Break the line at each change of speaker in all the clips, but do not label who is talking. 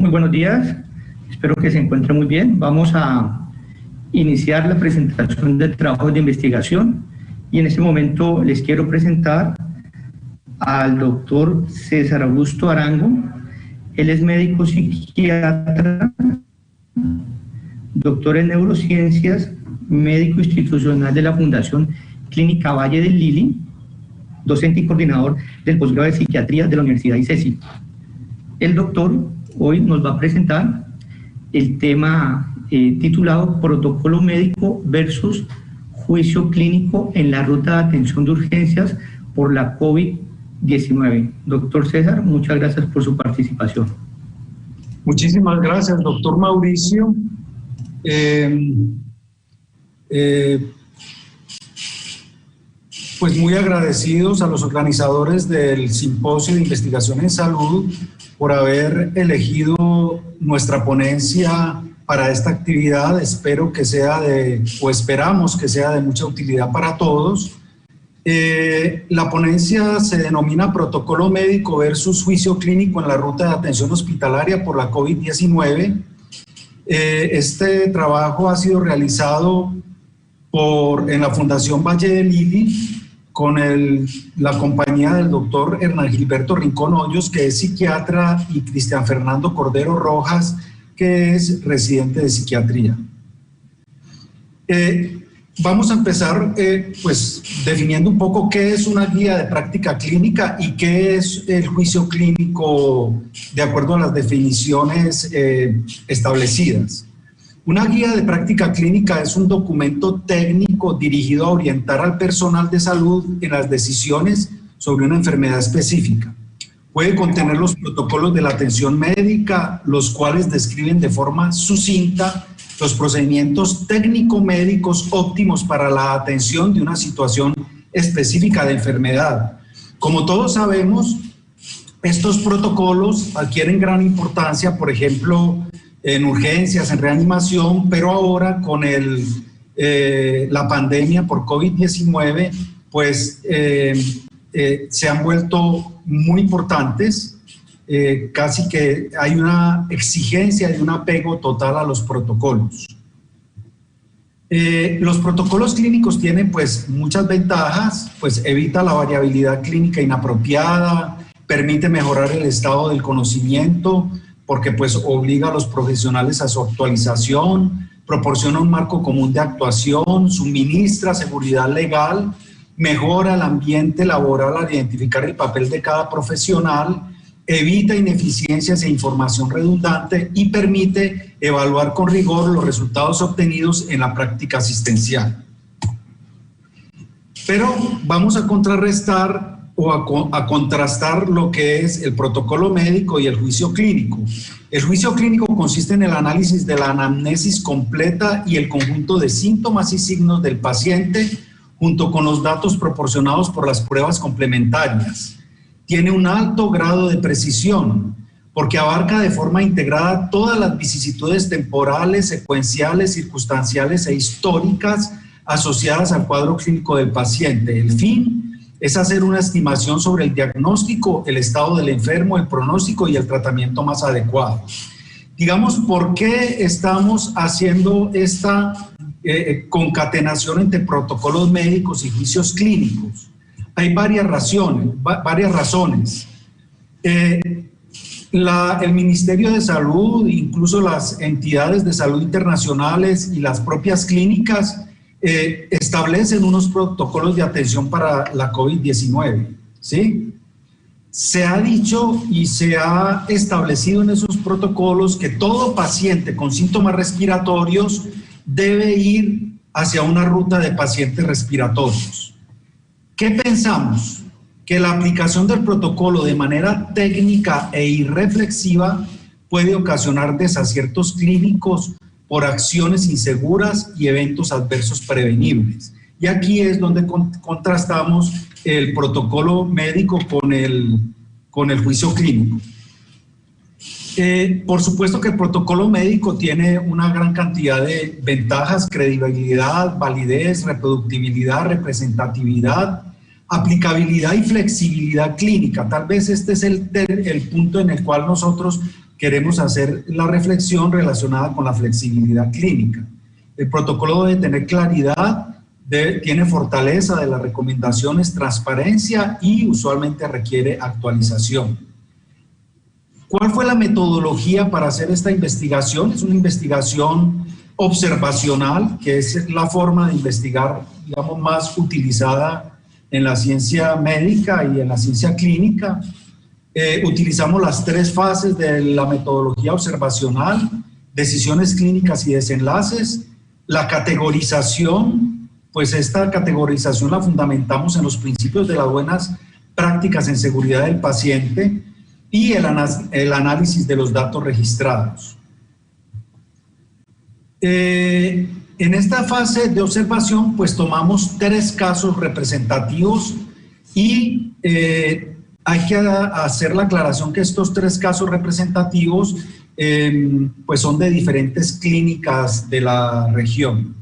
Muy buenos días, espero que se encuentre muy bien. Vamos a iniciar la presentación del trabajo de investigación y en este momento les quiero presentar al doctor César Augusto Arango. Él es médico psiquiatra, doctor en neurociencias, médico institucional de la Fundación Clínica Valle del Lili, docente y coordinador del posgrado de psiquiatría de la Universidad ICESI. El doctor hoy nos va a presentar el tema titulado Protocolo médico versus juicio clínico en la ruta de atención de urgencias por la COVID-19. Doctor César, muchas gracias por su participación.
Muchísimas gracias, doctor Mauricio. Pues muy agradecidos a los organizadores del Simposio de Investigación en Salud por haber elegido nuestra ponencia para esta actividad. Espero que sea esperamos que sea de mucha utilidad para todos. La ponencia se denomina Protocolo médico versus juicio clínico en la ruta de atención hospitalaria por la COVID-19. Este trabajo ha sido realizado en la Fundación Valle del Lili con la compañía del doctor Hernán Gilberto Rincón Hoyos, que es psiquiatra, y Cristian Fernando Cordero Rojas, que es residente de psiquiatría. Vamos a empezar pues definiendo un poco qué es una guía de práctica clínica y qué es el juicio clínico de acuerdo a las definiciones establecidas. Una guía de práctica clínica es un documento técnico dirigido a orientar al personal de salud en las decisiones sobre una enfermedad específica. Puede contener los protocolos de la atención médica, los cuales describen de forma sucinta los procedimientos técnico-médicos óptimos para la atención de una situación específica de enfermedad. Como todos sabemos, estos protocolos adquieren gran importancia, por ejemplo, en urgencias, en reanimación, pero ahora con la pandemia por COVID-19, pues se han vuelto muy importantes. Casi que hay una exigencia y un apego total a los protocolos. Los protocolos clínicos tienen pues muchas ventajas, pues evita la variabilidad clínica inapropiada, permite mejorar el estado del conocimiento, porque pues obliga a los profesionales a su actualización, proporciona un marco común de actuación, suministra seguridad legal, mejora el ambiente laboral al identificar el papel de cada profesional, evita ineficiencias e información redundante y permite evaluar con rigor los resultados obtenidos en la práctica asistencial. Pero vamos a contrarrestar o a contrastar lo que es el protocolo médico y el juicio clínico. El juicio clínico consiste en el análisis de la anamnesis completa y el conjunto de síntomas y signos del paciente junto con los datos proporcionados por las pruebas complementarias. Tiene un alto grado de precisión porque abarca de forma integrada todas las vicisitudes temporales, secuenciales, circunstanciales e históricas asociadas al cuadro clínico del paciente. El fin es hacer una estimación sobre el diagnóstico, el estado del enfermo, el pronóstico y el tratamiento más adecuado. Digamos, ¿por qué estamos haciendo esta concatenación entre protocolos médicos y juicios clínicos? Hay varias razones. El Ministerio de Salud, incluso las entidades de salud internacionales y las propias clínicas establecen unos protocolos de atención para la COVID-19, ¿sí? Se ha dicho y se ha establecido en esos protocolos que todo paciente con síntomas respiratorios debe ir hacia una ruta de pacientes respiratorios. ¿Qué pensamos? Que la aplicación del protocolo de manera técnica e irreflexiva puede ocasionar desaciertos clínicos por acciones inseguras y eventos adversos prevenibles. Y aquí es donde contrastamos el protocolo médico con el juicio clínico. Por supuesto que el protocolo médico tiene una gran cantidad de ventajas: credibilidad, validez, reproductibilidad, representatividad, aplicabilidad y flexibilidad clínica. Tal vez este es el punto en el cual nosotros queremos hacer la reflexión relacionada con la flexibilidad clínica. El protocolo debe tener claridad, tiene fortaleza de las recomendaciones, transparencia y usualmente requiere actualización. ¿Cuál fue la metodología para hacer esta investigación? Es una investigación observacional, que es la forma de investigar, digamos, más utilizada en la ciencia médica y en la ciencia clínica. Utilizamos las 3 fases de la metodología observacional: decisiones clínicas y desenlaces, la categorización, pues esta categorización la fundamentamos en los principios de las buenas prácticas en seguridad del paciente, y el análisis de los datos registrados. En esta fase de observación, pues tomamos 3 casos representativos y hay que hacer la aclaración que estos 3 casos representativos pues son de diferentes clínicas de la región.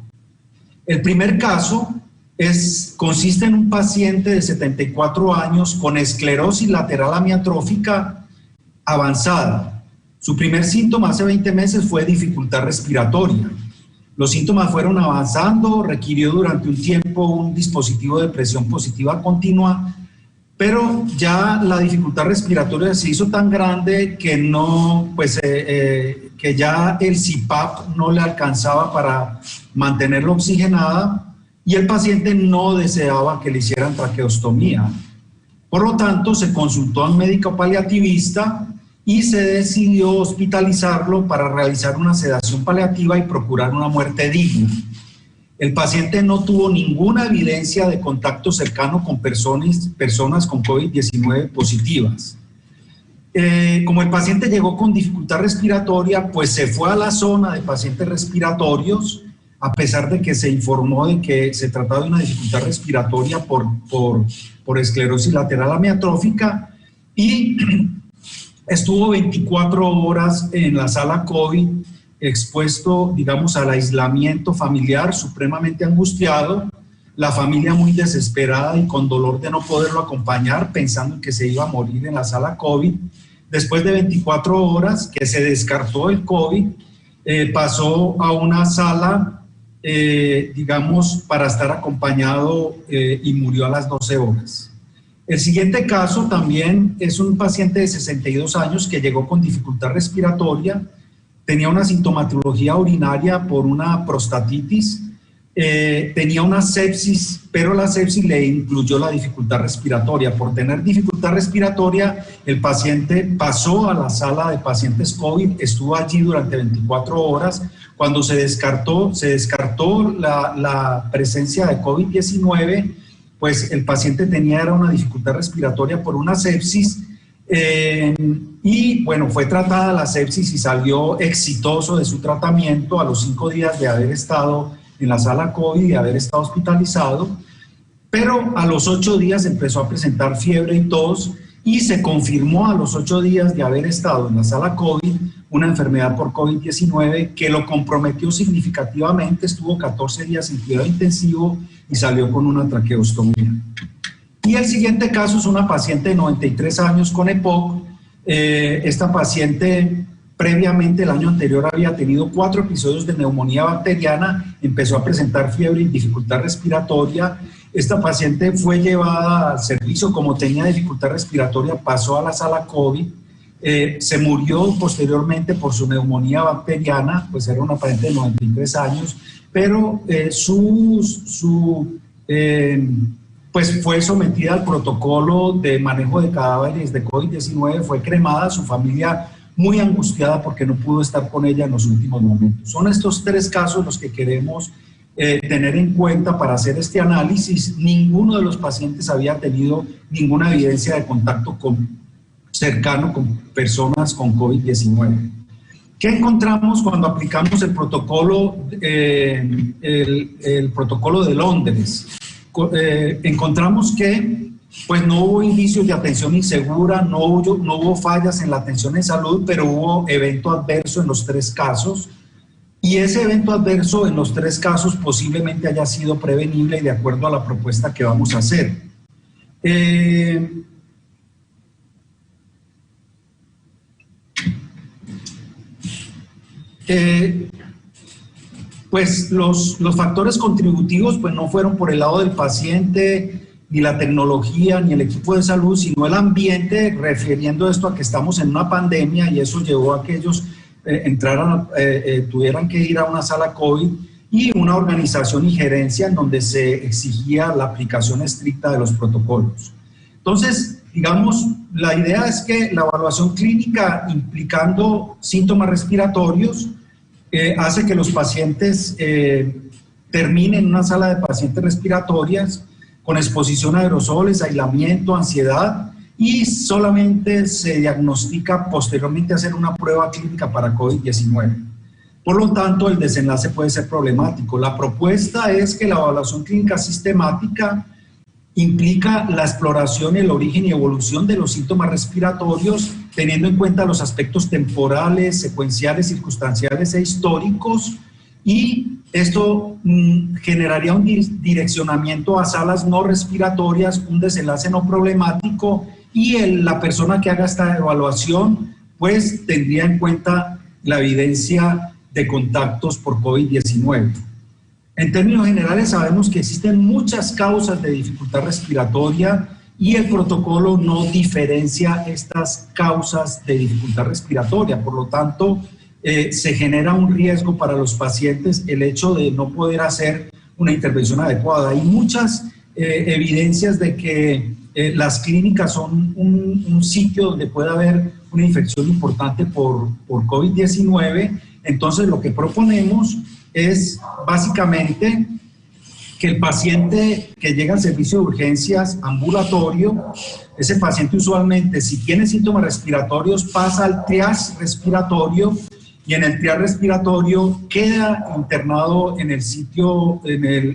El primer caso consiste en un paciente de 74 años con esclerosis lateral amiotrófica avanzada. Su primer síntoma hace 20 meses fue dificultad respiratoria. Los síntomas fueron avanzando, requirió durante un tiempo un dispositivo de presión positiva continua, pero ya la dificultad respiratoria se hizo tan grande que que ya el CPAP no le alcanzaba para mantenerla oxigenada y el paciente no deseaba que le hicieran traqueostomía. Por lo tanto, se consultó a un médico paliativista y se decidió hospitalizarlo para realizar una sedación paliativa y procurar una muerte digna. El paciente no tuvo ninguna evidencia de contacto cercano con personas con COVID-19 positivas. Como el paciente llegó con dificultad respiratoria, pues se fue a la zona de pacientes respiratorios, a pesar de que se informó de que se trataba de una dificultad respiratoria por esclerosis lateral amiotrófica, y estuvo 24 horas en la sala COVID, expuesto, digamos, al aislamiento familiar, supremamente angustiado, la familia muy desesperada y con dolor de no poderlo acompañar, pensando que se iba a morir en la sala COVID. Después de 24 horas que se descartó el COVID, pasó a una sala, digamos, para estar acompañado y murió a las 12 horas. El siguiente caso también es un paciente de 62 años que llegó con dificultad respiratoria, tenía una sintomatología urinaria por una prostatitis, tenía una sepsis, pero la sepsis le incluyó la dificultad respiratoria. Por tener dificultad respiratoria, el paciente pasó a la sala de pacientes COVID, estuvo allí durante 24 horas. Cuando se descartó la presencia de COVID-19, pues el paciente era una dificultad respiratoria por una sepsis, y bueno, fue tratada la sepsis y salió exitoso de su tratamiento a los 5 días de haber estado en la sala COVID y de haber estado hospitalizado, pero a los 8 días empezó a presentar fiebre y tos y se confirmó a los 8 días de haber estado en la sala COVID una enfermedad por COVID-19 que lo comprometió significativamente, estuvo 14 días en cuidado intensivo y salió con una traqueostomía. Y el siguiente caso es una paciente de 93 años con EPOC. Esta paciente previamente el año anterior había tenido 4 episodios de neumonía bacteriana, empezó a presentar fiebre y dificultad respiratoria. Esta paciente fue llevada al servicio, como tenía dificultad respiratoria, pasó a la sala COVID, se murió posteriormente por su neumonía bacteriana, pues era una paciente de 93 años, pero pues fue sometida al protocolo de manejo de cadáveres de COVID-19, fue cremada, su familia muy angustiada porque no pudo estar con ella en los últimos momentos. Son estos 3 casos los que queremos tener en cuenta para hacer este análisis. Ninguno de los pacientes había tenido ninguna evidencia de contacto cercano con personas con COVID-19. ¿Qué encontramos cuando aplicamos el protocolo de Londres? Encontramos que pues no hubo indicios de atención insegura, no hubo fallas en la atención en salud, pero hubo evento adverso en los 3 casos, y ese evento adverso en los 3 casos posiblemente haya sido prevenible y de acuerdo a la propuesta que vamos a hacer. Pues los factores contributivos pues no fueron por el lado del paciente, ni la tecnología, ni el equipo de salud, sino el ambiente, refiriendo esto a que estamos en una pandemia y eso llevó a que ellos tuvieran que ir a una sala COVID y una organización y gerencia en donde se exigía la aplicación estricta de los protocolos. Entonces, digamos, la idea es que la evaluación clínica implicando síntomas respiratorios hace que los pacientes terminen en una sala de pacientes respiratorias con exposición a aerosoles, aislamiento, ansiedad, y solamente se diagnostica posteriormente hacer una prueba clínica para COVID-19. Por lo tanto, el desenlace puede ser problemático. La propuesta es que la evaluación clínica sistemática implica la exploración, el origen y evolución de los síntomas respiratorios, teniendo en cuenta los aspectos temporales, secuenciales, circunstanciales e históricos, y esto generaría un direccionamiento a salas no respiratorias, un desenlace no problemático, y la persona que haga esta evaluación pues tendría en cuenta la evidencia de contactos por COVID-19. En términos generales sabemos que existen muchas causas de dificultad respiratoria y el protocolo no diferencia estas causas de dificultad respiratoria, por lo tanto se genera un riesgo para los pacientes el hecho de no poder hacer una intervención adecuada. Hay muchas evidencias de que las clínicas son un sitio donde puede haber una infección importante por COVID-19, entonces lo que proponemos es básicamente que el paciente que llega al servicio de urgencias ambulatorio, ese paciente usualmente si tiene síntomas respiratorios pasa al triage respiratorio y en el triage respiratorio queda internado en el sitio, en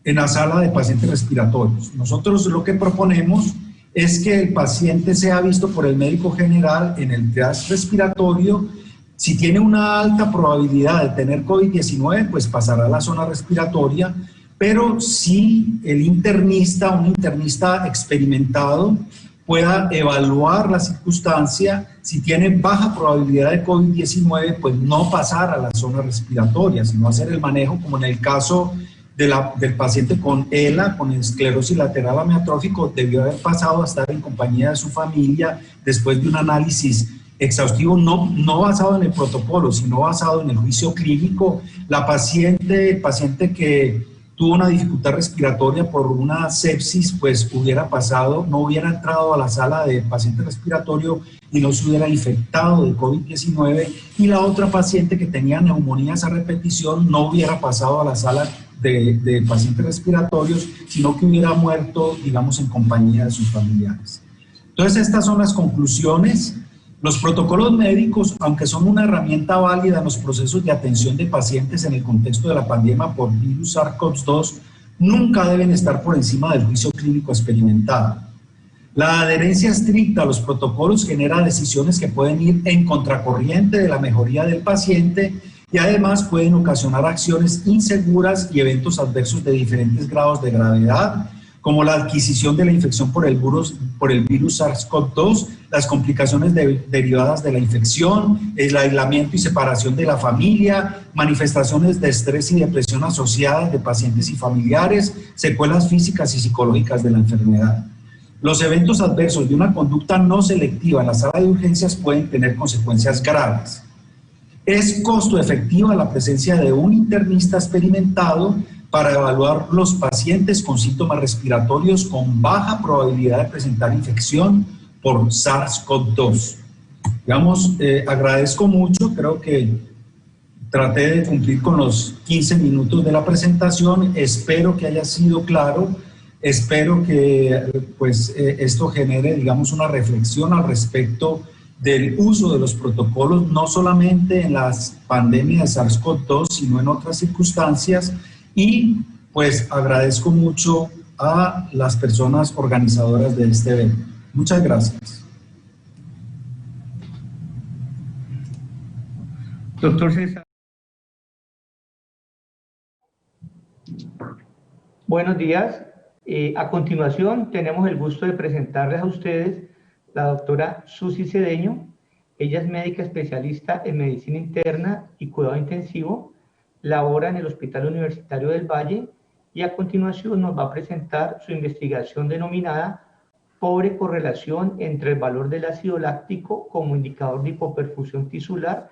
la sala de pacientes respiratorios. Nosotros lo que proponemos es que el paciente sea visto por el médico general en el triage respiratorio. Si tiene una alta probabilidad de tener COVID-19, pues pasará a la zona respiratoria, pero si el internista, un internista experimentado, pueda evaluar la circunstancia, si tiene baja probabilidad de COVID-19, pues no pasar a la zona respiratoria, sino hacer el manejo, como en el caso del paciente con ELA, con esclerosis lateral amiotrófico, debió haber pasado a estar en compañía de su familia después de un análisis exhaustivo, no basado en el protocolo, sino basado en el juicio clínico. El paciente que tuvo una dificultad respiratoria por una sepsis, pues hubiera pasado, no hubiera entrado a la sala de paciente respiratorio y no se hubiera infectado de COVID-19, y la otra paciente que tenía neumonías a repetición no hubiera pasado a la sala de pacientes respiratorios, sino que hubiera muerto, digamos, en compañía de sus familiares. Entonces, estas son las conclusiones. Los protocolos médicos, aunque son una herramienta válida en los procesos de atención de pacientes en el contexto de la pandemia por virus SARS-CoV-2, nunca deben estar por encima del juicio clínico experimentado. La adherencia estricta a los protocolos genera decisiones que pueden ir en contracorriente de la mejoría del paciente y además pueden ocasionar acciones inseguras y eventos adversos de diferentes grados de gravedad, como la adquisición de la infección por el virus SARS-CoV-2, las complicaciones derivadas de la infección, el aislamiento y separación de la familia, manifestaciones de estrés y depresión asociadas de pacientes y familiares, secuelas físicas y psicológicas de la enfermedad. Los eventos adversos de una conducta no selectiva en la sala de urgencias pueden tener consecuencias graves. Es costo efectiva la presencia de un internista experimentado para evaluar los pacientes con síntomas respiratorios con baja probabilidad de presentar infección por SARS-CoV-2. Digamos, agradezco mucho, creo que traté de cumplir con los 15 minutos de la presentación, espero que haya sido claro, espero que pues, esto genere, digamos, una reflexión al respecto del uso de los protocolos, no solamente en las pandemias de SARS-CoV-2, sino en otras circunstancias. Y pues agradezco mucho a las personas organizadoras de este evento. Muchas gracias.
Doctor César. Buenos días. A continuación tenemos el gusto de presentarles a ustedes la doctora Susi Cedeño. Ella es médica especialista en medicina interna y cuidado intensivo, labora en el Hospital Universitario del Valle y a continuación nos va a presentar su investigación denominada pobre correlación entre el valor del ácido láctico como indicador de hipoperfusión tisular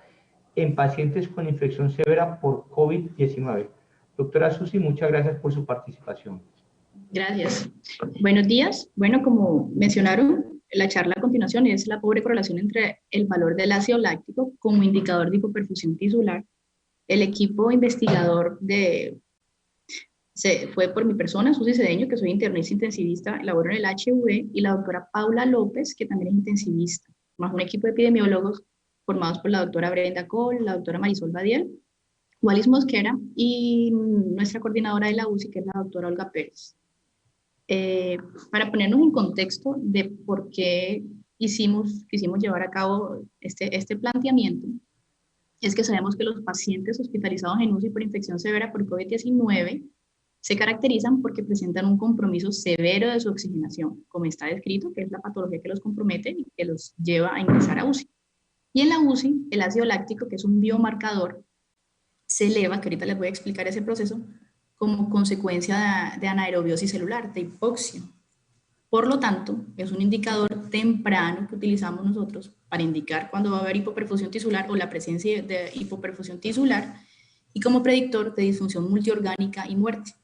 en pacientes con infección severa por COVID-19. Doctora Susi, muchas gracias por su participación.
Gracias. Buenos días. Bueno, como mencionaron, la charla a continuación es la pobre correlación entre el valor del ácido láctico como indicador de hipoperfusión tisular. El equipo investigador fue por mi persona, Susi Cedeño, que soy internista intensivista, laboro en el HV, y la doctora Paula López, que también es intensivista, más un equipo de epidemiólogos formados por la doctora Brenda Cole, la doctora Marisol Badiel, Wallis Mosquera y nuestra coordinadora de la UCI, que es la doctora Olga Pérez. Para ponernos en contexto de por qué quisimos llevar a cabo este planteamiento, es que sabemos que los pacientes hospitalizados en UCI por infección severa por COVID-19 se caracterizan porque presentan un compromiso severo de su oxigenación, como está descrito, que es la patología que los compromete y que los lleva a ingresar a UCI. Y en la UCI, el ácido láctico, que es un biomarcador, se eleva, que ahorita les voy a explicar ese proceso, como consecuencia de anaerobiosis celular, de hipoxia. Por lo tanto, es un indicador temprano que utilizamos nosotros para indicar cuando va a haber hipoperfusión tisular o la presencia de hipoperfusión tisular y como predictor de disfunción multiorgánica y muerte.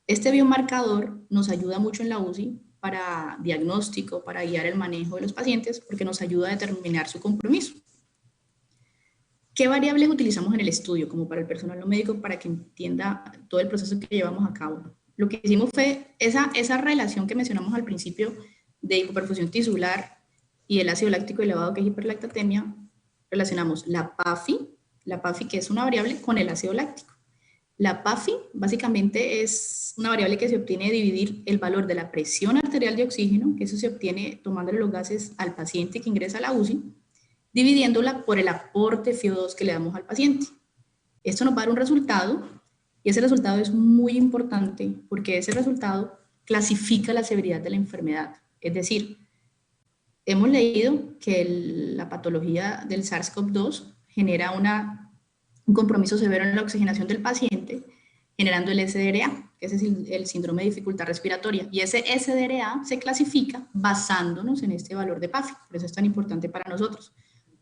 Este biomarcador nos ayuda mucho en la UCI para diagnóstico, para guiar el manejo de los pacientes, porque nos ayuda a determinar su compromiso. ¿Qué variables utilizamos en el estudio, como para el personal no médico, para que entienda todo el proceso que llevamos a cabo? Lo que hicimos fue esa relación que mencionamos al principio de hipoperfusión tisular y el ácido láctico elevado, que es hiperlactatemia, relacionamos la PAFI que es una variable, con el ácido láctico. La PAFI básicamente es una variable que se obtiene de dividir el valor de la presión arterial de oxígeno, que eso se obtiene tomándole los gases al paciente que ingresa a la UCI, dividiéndola por el aporte FiO2 que le damos al paciente. Esto nos va a dar un resultado, y ese resultado es muy importante porque ese resultado clasifica la severidad de la enfermedad. Es decir, hemos leído que la patología del SARS-CoV-2 genera un compromiso severo en la oxigenación del paciente, generando el SDRA, que es el síndrome de dificultad respiratoria. Y ese SDRA se clasifica basándonos en este valor de PAFI, por eso es tan importante para nosotros.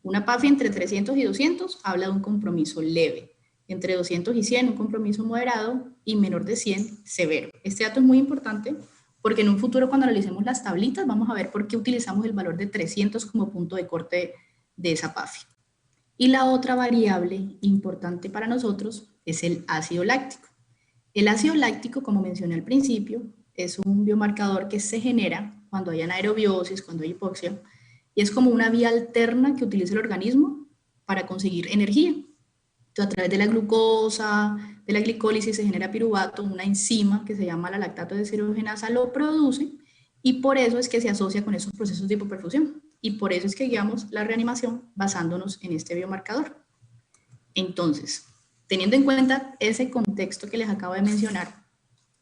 Una PAFI entre 300 y 200 habla de un compromiso leve, entre 200 y 100 un compromiso moderado y menor de 100 severo. Este dato es muy importante porque en un futuro, cuando analicemos las tablitas, vamos a ver por qué utilizamos el valor de 300 como punto de corte de esa PAFI. Y la otra variable importante para nosotros es el ácido láctico. El ácido láctico, como mencioné al principio, es un biomarcador que se genera cuando hay anaerobiosis, cuando hay hipoxia, y es como una vía alterna que utiliza el organismo para conseguir energía. Entonces, a través de la glucosa, de la glicólisis, se genera piruvato, una enzima que se llama la lactato deshidrogenasa, lo produce, y por eso es que se asocia con esos procesos de hipoperfusión. Y por eso es que guiamos la reanimación basándonos en este biomarcador. Entonces, teniendo en cuenta ese contexto que les acabo de mencionar,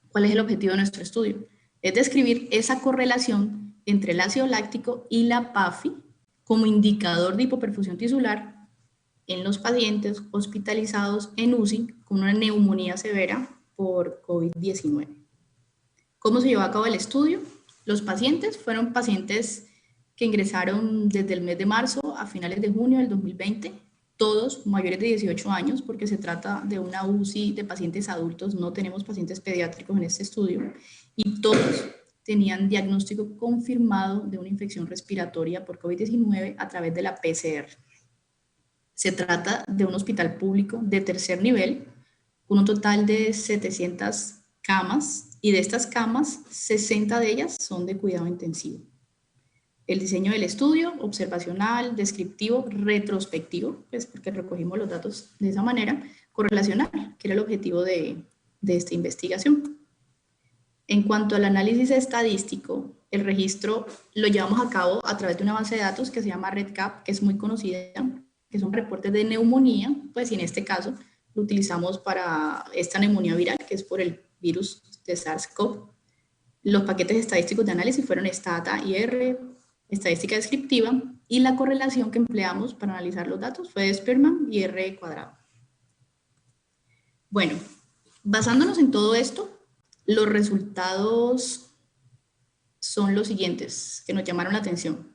¿cuál es el objetivo de nuestro estudio? Es describir esa correlación entre el ácido láctico y la PAFI como indicador de hipoperfusión tisular en los pacientes hospitalizados en UCI con una neumonía severa por COVID-19. ¿Cómo se llevó a cabo el estudio? Los pacientes fueron pacientes que ingresaron desde el mes de marzo a finales de junio del 2020, todos mayores de 18 años, porque se trata de una UCI de pacientes adultos, no tenemos pacientes pediátricos en este estudio, y todos tenían diagnóstico confirmado de una infección respiratoria por COVID-19 a través de la PCR. Se trata de un hospital público de tercer nivel, con un total de 700 camas, y de estas camas, 60 de ellas son de cuidado intensivo. El diseño del estudio, observacional, descriptivo, retrospectivo, pues porque recogimos los datos de esa manera, correlacional, que era el objetivo de esta investigación. En cuanto al análisis estadístico, el registro lo llevamos a cabo a través de una base de datos que se llama REDCap, que es muy conocida, que son reportes de neumonía, pues y en este caso lo utilizamos para esta neumonía viral, que es por el virus de SARS-CoV. Los paquetes estadísticos de análisis fueron STATA-IR, estadística descriptiva, y la correlación que empleamos para analizar los datos fue de Spearman y R². Bueno, basándonos en todo esto, los resultados son los siguientes que nos llamaron la atención.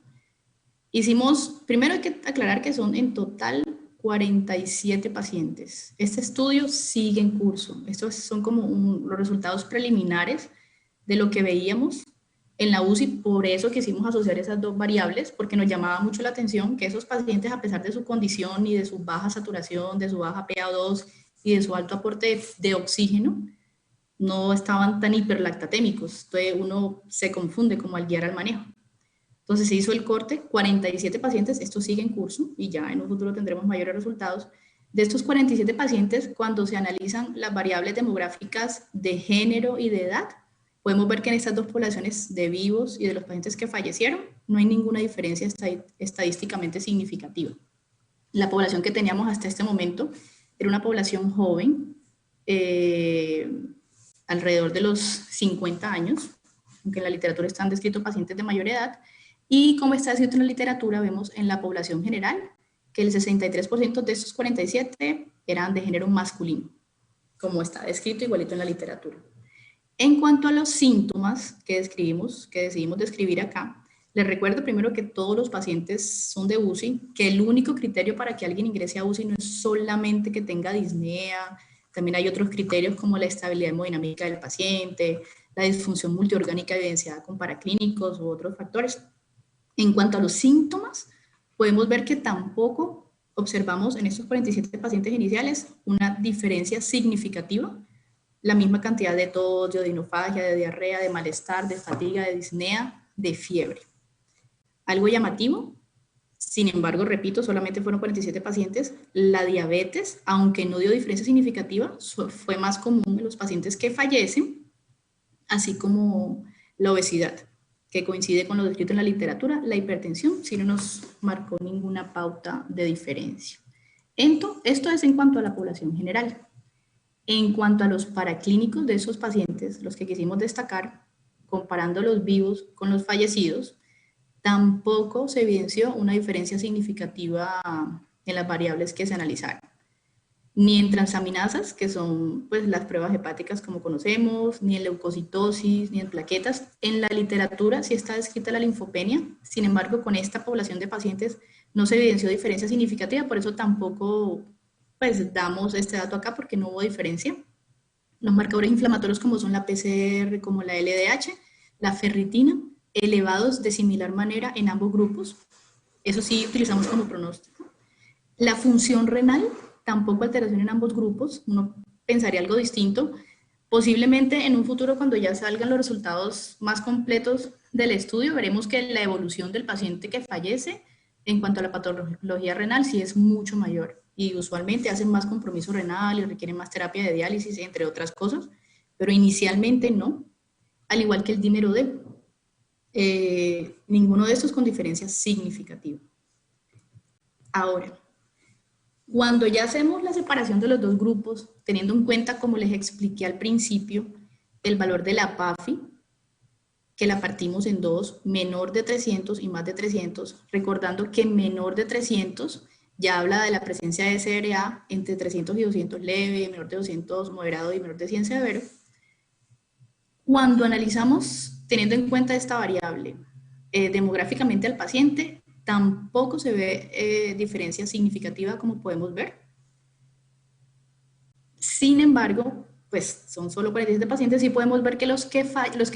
Primero hay que aclarar que son en total 47 pacientes. Este estudio sigue en curso. Estos son como los resultados preliminares de lo que veíamos en la UCI, por eso quisimos asociar esas dos variables, porque nos llamaba mucho la atención que esos pacientes, a pesar de su condición y de su baja saturación, de su baja PaO2 y de su alto aporte de oxígeno, no estaban tan hiperlactatémicos. Entonces uno se confunde como al guiar al manejo. Entonces se hizo el corte, 47 pacientes, esto sigue en curso y ya en un futuro tendremos mayores resultados. De estos 47 pacientes, cuando se analizan las variables demográficas de género y de edad, podemos ver que en estas dos poblaciones de vivos y de los pacientes que fallecieron, no hay ninguna diferencia estadísticamente significativa. La población que teníamos hasta este momento era una población joven, alrededor de los 50 años, aunque en la literatura están descritos pacientes de mayor edad, y como está descrito en la literatura, vemos en la población general que el 63% de estos 47 eran de género masculino, como está descrito igualito en la literatura. En cuanto a los síntomas que decidimos describir acá, les recuerdo primero que todos los pacientes son de UCI, que el único criterio para que alguien ingrese a UCI no es solamente que tenga disnea, también hay otros criterios como la estabilidad hemodinámica del paciente, la disfunción multiorgánica evidenciada con paraclínicos u otros factores. En cuanto a los síntomas, podemos ver que tampoco observamos en estos 47 pacientes iniciales una diferencia significativa, la misma cantidad de tos, de odinofagia, de diarrea, de malestar, de fatiga, de disnea, de fiebre. Algo llamativo, sin embargo, repito, solamente fueron 47 pacientes. La diabetes, aunque no dio diferencia significativa, fue más común en los pacientes que fallecen, así como la obesidad, que coincide con lo descrito en la literatura. La hipertensión sí no nos marcó ninguna pauta de diferencia. Esto es en cuanto a la población general. En cuanto a los paraclínicos de esos pacientes, los que quisimos destacar, comparando los vivos con los fallecidos, tampoco se evidenció una diferencia significativa en las variables que se analizaron. Ni en transaminasas, que son pues, las pruebas hepáticas como conocemos, ni en leucocitosis, ni en plaquetas. En la literatura sí está descrita la linfopenia, sin embargo, con esta población de pacientes no se evidenció diferencia significativa, por eso tampoco pues, damos este dato acá porque no hubo diferencia. Los marcadores inflamatorios como son la PCR, como la LDH, la ferritina, elevados de similar manera en ambos grupos. Eso sí utilizamos como pronóstico. La función renal, tampoco alteración en ambos grupos. Uno pensaría algo distinto. Posiblemente en un futuro, cuando ya salgan los resultados más completos del estudio, veremos que la evolución del paciente que fallece en cuanto a la patología renal sí es mucho mayor. Y usualmente hacen más compromiso renal y requieren más terapia de diálisis, entre otras cosas. Pero inicialmente no. Al igual que el dímero D. Ninguno de estos con diferencia significativa. Ahora, cuando ya hacemos la separación de los dos grupos, teniendo en cuenta, como les expliqué al principio, el valor de la PAFI, que la partimos en dos, menor de 300 y más de 300, recordando que menor de 300 ya habla de la presencia de SRA entre 300 y 200 leve, menor de 200 moderado y menor de 100 severo. Cuando analizamos, teniendo en cuenta esta variable, demográficamente al paciente, tampoco se ve diferencia significativa como podemos ver. Sin embargo, pues son solo 47 pacientes y podemos ver que los que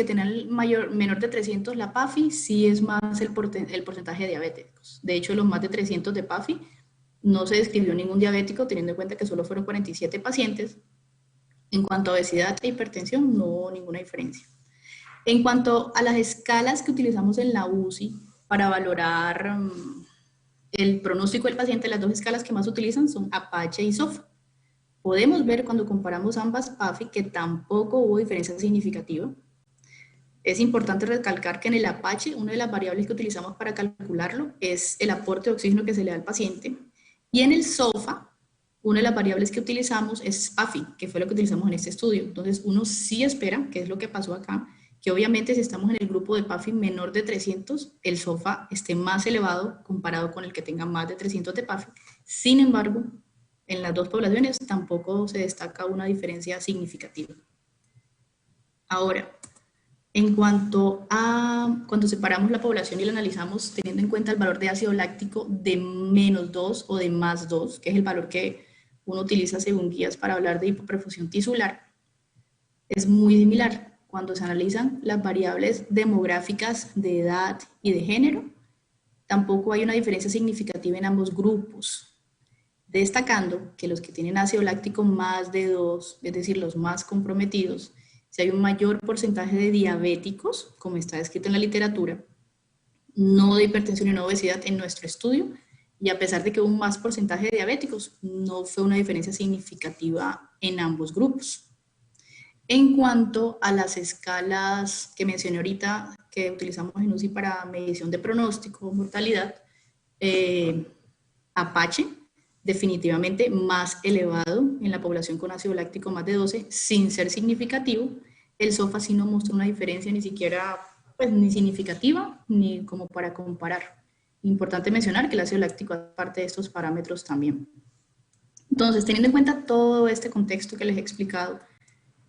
tienen menor de 300 la PAFI, sí es más el porcentaje de diabéticos. De hecho, los más de 300 de PAFI no se describió ningún diabético, teniendo en cuenta que solo fueron 47 pacientes. En cuanto a obesidad e hipertensión, no hubo ninguna diferencia. En cuanto a las escalas que utilizamos en la UCI para valorar el pronóstico del paciente, las dos escalas que más utilizan son Apache y SOFA. Podemos ver cuando comparamos ambas PAFI que tampoco hubo diferencia significativa. Es importante recalcar que en el Apache, una de las variables que utilizamos para calcularlo es el aporte de oxígeno que se le da al paciente. Y en el SOFA, una de las variables que utilizamos es PAFI, que fue lo que utilizamos en este estudio. Entonces, uno sí espera, que es lo que pasó acá, que obviamente si estamos en el grupo de PAFI menor de 300, el SOFA esté más elevado comparado con el que tenga más de 300 de PAFI. Sin embargo, en las dos poblaciones tampoco se destaca una diferencia significativa. Ahora, en cuanto a cuando separamos la población y la analizamos teniendo en cuenta el valor de ácido láctico de -2 o de +2, que es el valor que uno utiliza según guías para hablar de hipoperfusión tisular, es muy similar. Cuando se analizan las variables demográficas de edad y de género, tampoco hay una diferencia significativa en ambos grupos, destacando que los que tienen ácido láctico más de 2, es decir, los más comprometidos, si hay un mayor porcentaje de diabéticos, como está descrito en la literatura, no de hipertensión y no obesidad en nuestro estudio, y a pesar de que hubo un más porcentaje de diabéticos, no fue una diferencia significativa en ambos grupos. En cuanto a las escalas que mencioné ahorita, que utilizamos en UCI para medición de pronóstico o mortalidad, Apache, definitivamente más elevado en la población con ácido láctico más de 12, sin ser significativo. El SOFA sí no mostró una diferencia ni siquiera, pues, ni significativa, ni como para comparar. Importante mencionar que el ácido láctico es parte de estos parámetros también. Entonces, teniendo en cuenta todo este contexto que les he explicado,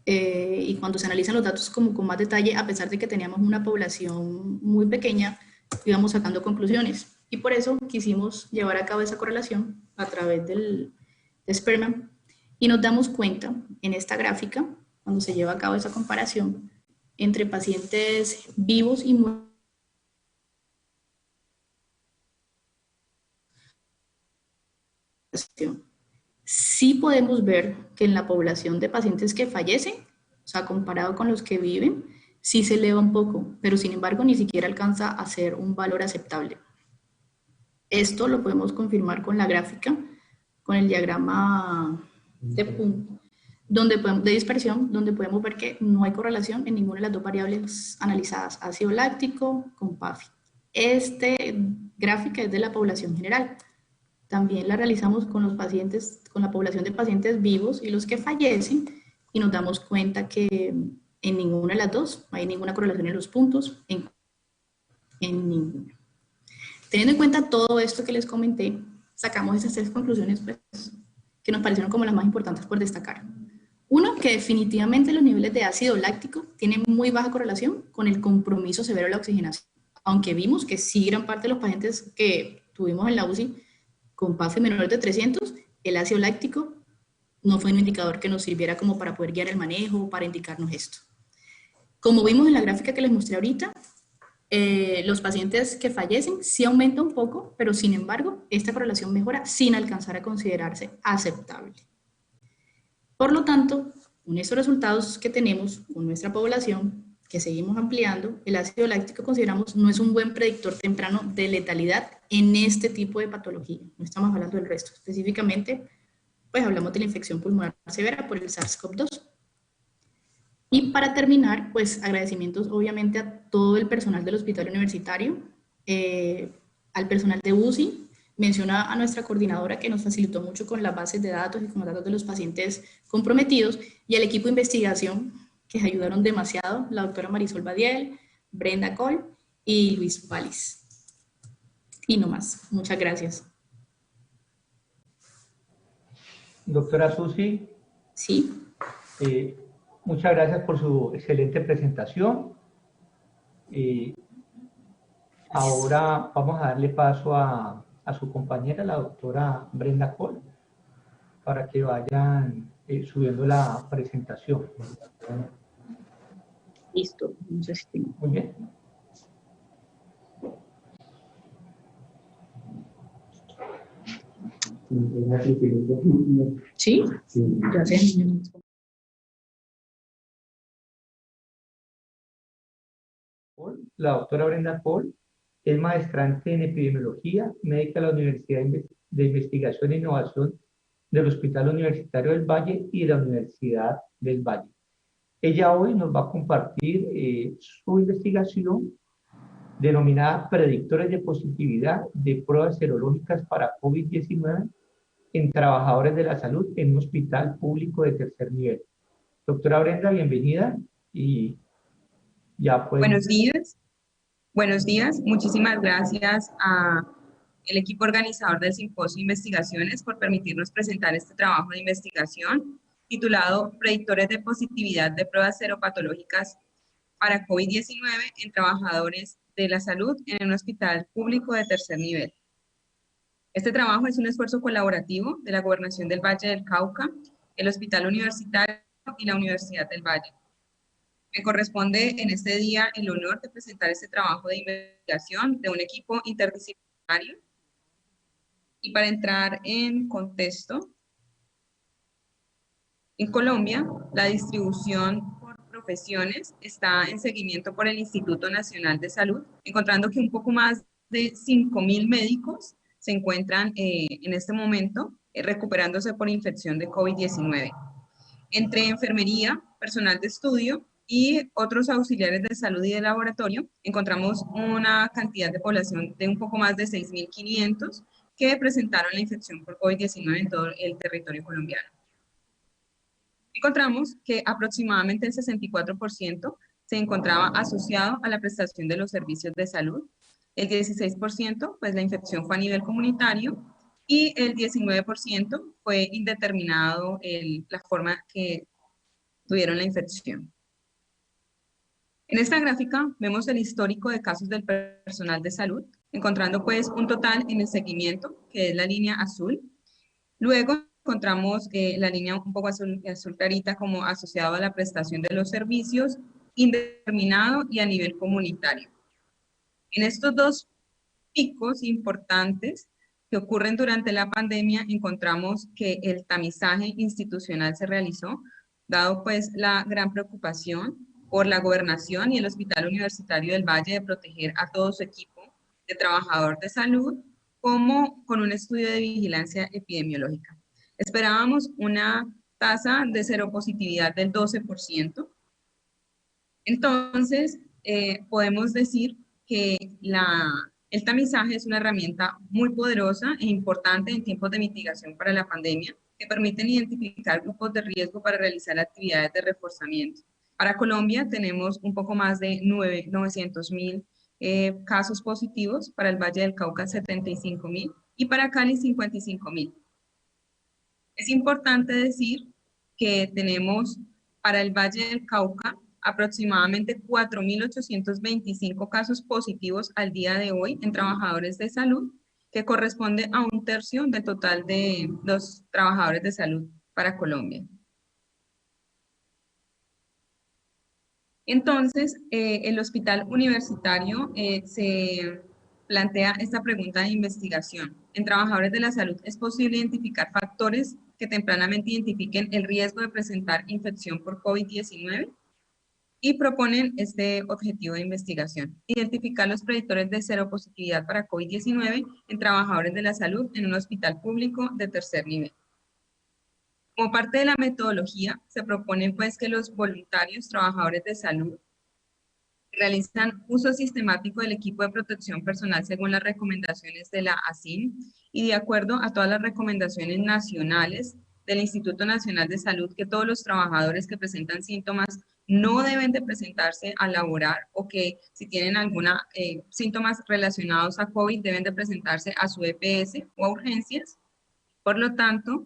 y cuando se analizan los datos como con más detalle, a pesar de que teníamos una población muy pequeña, íbamos sacando conclusiones. Y por eso quisimos llevar a cabo esa correlación a través del Spearman. Y nos damos cuenta en esta gráfica, cuando se lleva a cabo esa comparación entre pacientes vivos y muertos, sí podemos ver que en la población de pacientes que fallecen, o sea, comparado con los que viven, sí se eleva un poco, pero sin embargo ni siquiera alcanza a ser un valor aceptable. Esto lo podemos confirmar con la gráfica, con el diagrama de punto, de dispersión, donde podemos ver que no hay correlación en ninguna de las dos variables analizadas, ácido láctico con PAFI. Esta gráfica es de la población general. También la realizamos con los pacientes, con la población de pacientes vivos y los que fallecen, y nos damos cuenta que en ninguna de las dos no hay ninguna correlación en los puntos, en ninguna. Teniendo en cuenta todo esto que les comenté, sacamos esas tres conclusiones, pues, que nos parecieron como las más importantes por destacar. Uno, que definitivamente los niveles de ácido láctico tienen muy baja correlación con el compromiso severo de la oxigenación, aunque vimos que sí gran parte de los pacientes que tuvimos en la UCI con PAFI menor de 300, el ácido láctico no fue un indicador que nos sirviera como para poder guiar el manejo o para indicarnos esto. Como vimos en la gráfica que les mostré ahorita, los pacientes que fallecen sí aumenta un poco, pero sin embargo, esta correlación mejora sin alcanzar a considerarse aceptable. Por lo tanto, con estos resultados que tenemos con nuestra población, que seguimos ampliando, el ácido láctico consideramos no es un buen predictor temprano de letalidad en este tipo de patología. No estamos hablando del resto. Específicamente, pues hablamos de la infección pulmonar severa por el SARS-CoV-2. Y para terminar, pues agradecimientos obviamente a todo el personal del hospital universitario, al personal de UCI, menciona a nuestra coordinadora que nos facilitó mucho con las bases de datos y con los datos de los pacientes comprometidos, y al equipo de investigación que ayudaron demasiado, la doctora Marisol Badiel, Brenda Cole y Luis Palis. Y no más. Muchas gracias.
Doctora Susi.
Sí.
Muchas gracias por su excelente presentación. Ahora vamos a darle paso a su compañera, la doctora Brenda Cole, para que vayan subiendo la presentación.
Listo. No sé si tengo.
Muy bien.
¿Sí? Sí. Ya sé.
La doctora Brenda Cole es maestrante en epidemiología médica de la Universidad de Investigación e Innovación del Hospital Universitario del Valle y de la Universidad del Valle. Ella hoy nos va a compartir su investigación denominada Predictores de positividad de pruebas serológicas para COVID-19 en trabajadores de la salud en un hospital público de tercer nivel. Doctora Brenda, bienvenida y Ya pues.
Buenos días. Buenos días. Muchísimas gracias al equipo organizador del Simposio de Investigaciones por permitirnos presentar este trabajo de investigación titulado Predictores de positividad de pruebas seropatológicas para COVID-19 en trabajadores de la salud en un hospital público de tercer nivel. Este trabajo es un esfuerzo colaborativo de la Gobernación del Valle del Cauca, el Hospital Universitario y la Universidad del Valle. Me corresponde en este día el honor de presentar este trabajo de investigación de un equipo interdisciplinario. Y para entrar en contexto, en Colombia, la distribución por profesiones está en seguimiento por el Instituto Nacional de Salud, encontrando que un poco más de 5.000 médicos se encuentran en este momento recuperándose por infección de COVID-19. Entre enfermería, personal de estudio y otros auxiliares de salud y de laboratorio, encontramos una cantidad de población de un poco más de 6.500 que presentaron la infección por COVID-19 en todo el territorio colombiano. Encontramos que aproximadamente el 64% se encontraba asociado a la prestación de los servicios de salud, el 16% pues la infección fue a nivel comunitario y el 19% fue indeterminado la forma que tuvieron la infección. En esta gráfica vemos el histórico de casos del personal de salud, encontrando pues un total en el seguimiento, que es la línea azul. Luego encontramos la línea un poco azul clarita como asociado a la prestación de los servicios, indeterminado y a nivel comunitario. En estos dos picos importantes que ocurren durante la pandemia, encontramos que el tamizaje institucional se realizó, dado pues la gran preocupación por la gobernación y el Hospital Universitario del Valle de proteger a todo su equipo de trabajador de salud, como con un estudio de vigilancia epidemiológica. Esperábamos una tasa de seropositividad del 12%. Entonces, podemos decir que el tamizaje es una herramienta muy poderosa e importante en tiempos de mitigación para la pandemia, que permiten identificar grupos de riesgo para realizar actividades de reforzamiento. Para Colombia tenemos un poco más de 900.000 casos positivos, para el Valle del Cauca 75.000 y para Cali 55.000. Es importante decir que tenemos para el Valle del Cauca aproximadamente 4.825 casos positivos al día de hoy en trabajadores de salud, que corresponde a 1/3 del total de los trabajadores de salud para Colombia. Entonces, el hospital universitario se plantea esta pregunta de investigación. En trabajadores de la salud, ¿es posible identificar factores que tempranamente identifiquen el riesgo de presentar infección por COVID-19? Y proponen este objetivo de investigación: identificar los predictores de seropositividad para COVID-19 en trabajadores de la salud en un hospital público de tercer nivel. Como parte de la metodología, se propone pues que los voluntarios trabajadores de salud realizan uso sistemático del equipo de protección personal según las recomendaciones de la ASIN y de acuerdo a todas las recomendaciones nacionales del Instituto Nacional de Salud, que todos los trabajadores que presentan síntomas no deben de presentarse a laborar, o que si tienen alguna síntomas relacionados a COVID deben de presentarse a su EPS o a urgencias. Por lo tanto,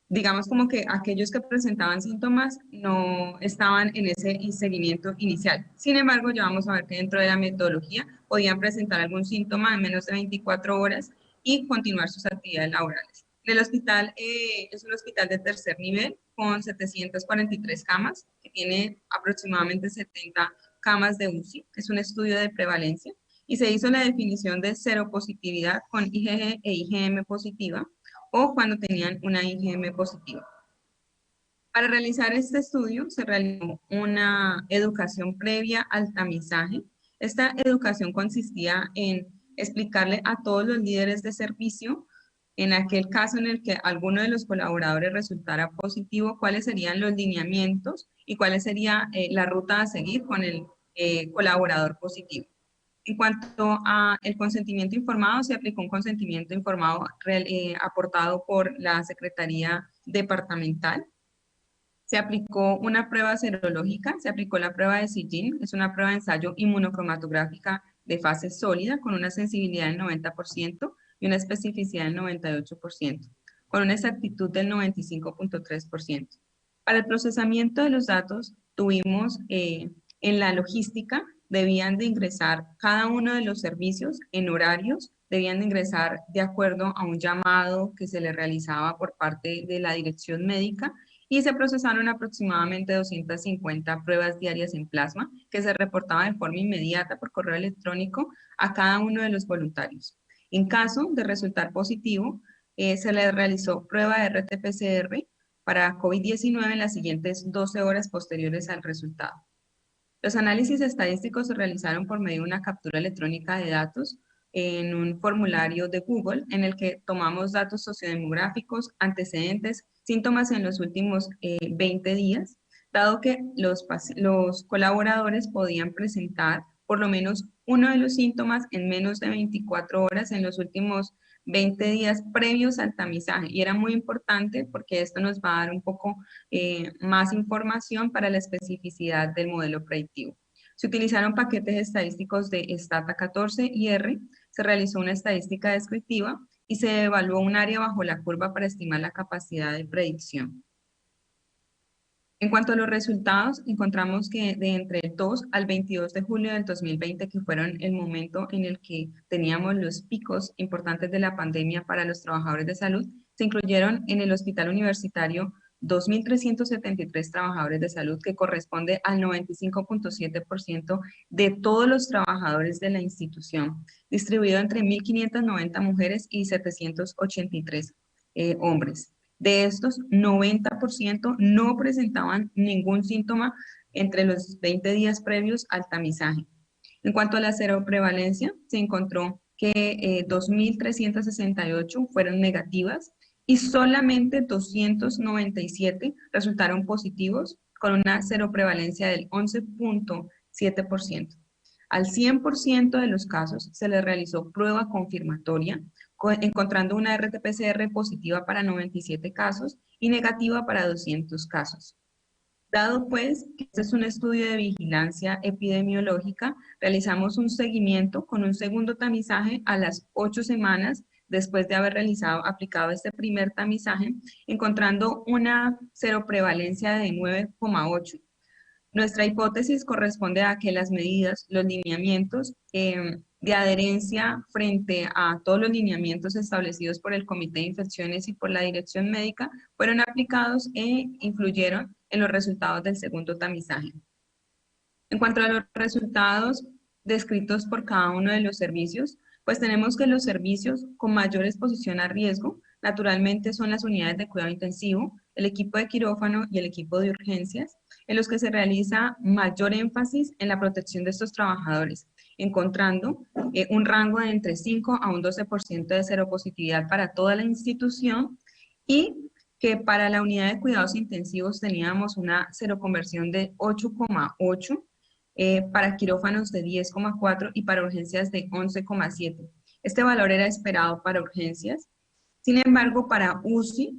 digamos como que aquellos que presentaban síntomas no estaban en ese seguimiento inicial. Sin embargo, ya vamos a ver que dentro de la metodología podían presentar algún síntoma en menos de 24 horas y continuar sus actividades laborales. El hospital es un hospital de tercer nivel con 743 camas, que tiene aproximadamente 70 camas de UCI. Es un estudio de prevalencia y se hizo la definición de seropositividad con IgG e IgM positiva, o cuando tenían una IgM positiva. Para realizar este estudio se realizó una educación previa al tamizaje. Esta educación consistía en explicarle a todos los líderes de servicio, en aquel caso en el que alguno de los colaboradores resultara positivo, cuáles serían los lineamientos y cuál sería la ruta a seguir con el colaborador positivo. En cuanto al consentimiento informado, se aplicó un consentimiento informado aportado por la Secretaría Departamental. Se aplicó una prueba serológica, se aplicó la prueba de Sillin, es una prueba de ensayo inmunocromatográfica de fase sólida con una sensibilidad del 90% y una especificidad del 98%, con una exactitud del 95.3%. Para el procesamiento de los datos tuvimos en la logística, debían de ingresar cada uno de los servicios en horarios, debían de ingresar de acuerdo a un llamado que se le realizaba por parte de la dirección médica y se procesaron aproximadamente 250 pruebas diarias en plasma que se reportaban de forma inmediata por correo electrónico a cada uno de los voluntarios. En caso de resultar positivo, se le realizó prueba de RT-PCR para COVID-19 en las siguientes 12 horas posteriores al resultado. Los análisis estadísticos se realizaron por medio de una captura electrónica de datos en un formulario de Google en el que tomamos datos sociodemográficos, antecedentes, síntomas en los últimos 20 días, dado que los colaboradores podían presentar por lo menos uno de los síntomas en menos de 24 horas en los últimos 20 días previos al tamizaje. Y era muy importante porque esto nos va a dar un poco más información para la especificidad del modelo predictivo. Se utilizaron paquetes estadísticos de Stata 14 y R, se realizó una estadística descriptiva y se evaluó un área bajo la curva para estimar la capacidad de predicción. En cuanto a los resultados, encontramos que de entre el 2 al 22 de julio del 2020, que fueron el momento en el que teníamos los picos importantes de la pandemia para los trabajadores de salud, se incluyeron en el hospital universitario 2.373 trabajadores de salud, que corresponde al 95.7% de todos los trabajadores de la institución, distribuido entre 1.590 mujeres y 783 hombres. De estos, 90% no presentaban ningún síntoma entre los 20 días previos al tamizaje. En cuanto a la seroprevalencia, se encontró que 2.368 fueron negativas y solamente 297 resultaron positivos con una seroprevalencia del 11.7%. Al 100% de los casos se les realizó prueba confirmatoria, encontrando una RT-PCR positiva para 97 casos y negativa para 200 casos. Dado pues que este es un estudio de vigilancia epidemiológica, realizamos un seguimiento con un segundo tamizaje a las 8 semanas después de haber aplicado este primer tamizaje, encontrando una seroprevalencia de 9,8. Nuestra hipótesis corresponde a que las medidas, los lineamientos de adherencia frente a todos los lineamientos establecidos por el Comité de Infecciones y por la Dirección Médica fueron aplicados e influyeron en los resultados del segundo tamizaje. En cuanto a los resultados descritos por cada uno de los servicios, pues tenemos que los servicios con mayor exposición a riesgo naturalmente son las unidades de cuidado intensivo, el equipo de quirófano y el equipo de urgencias, en los que se realiza mayor énfasis en la protección de estos trabajadores, encontrando un rango de entre 5 a un 12% de seropositividad para toda la institución y que para la unidad de cuidados intensivos teníamos una seroconversión de 8,8, para quirófanos de 10,4 y para urgencias de 11,7. Este valor era esperado para urgencias. Sin embargo, para UCI,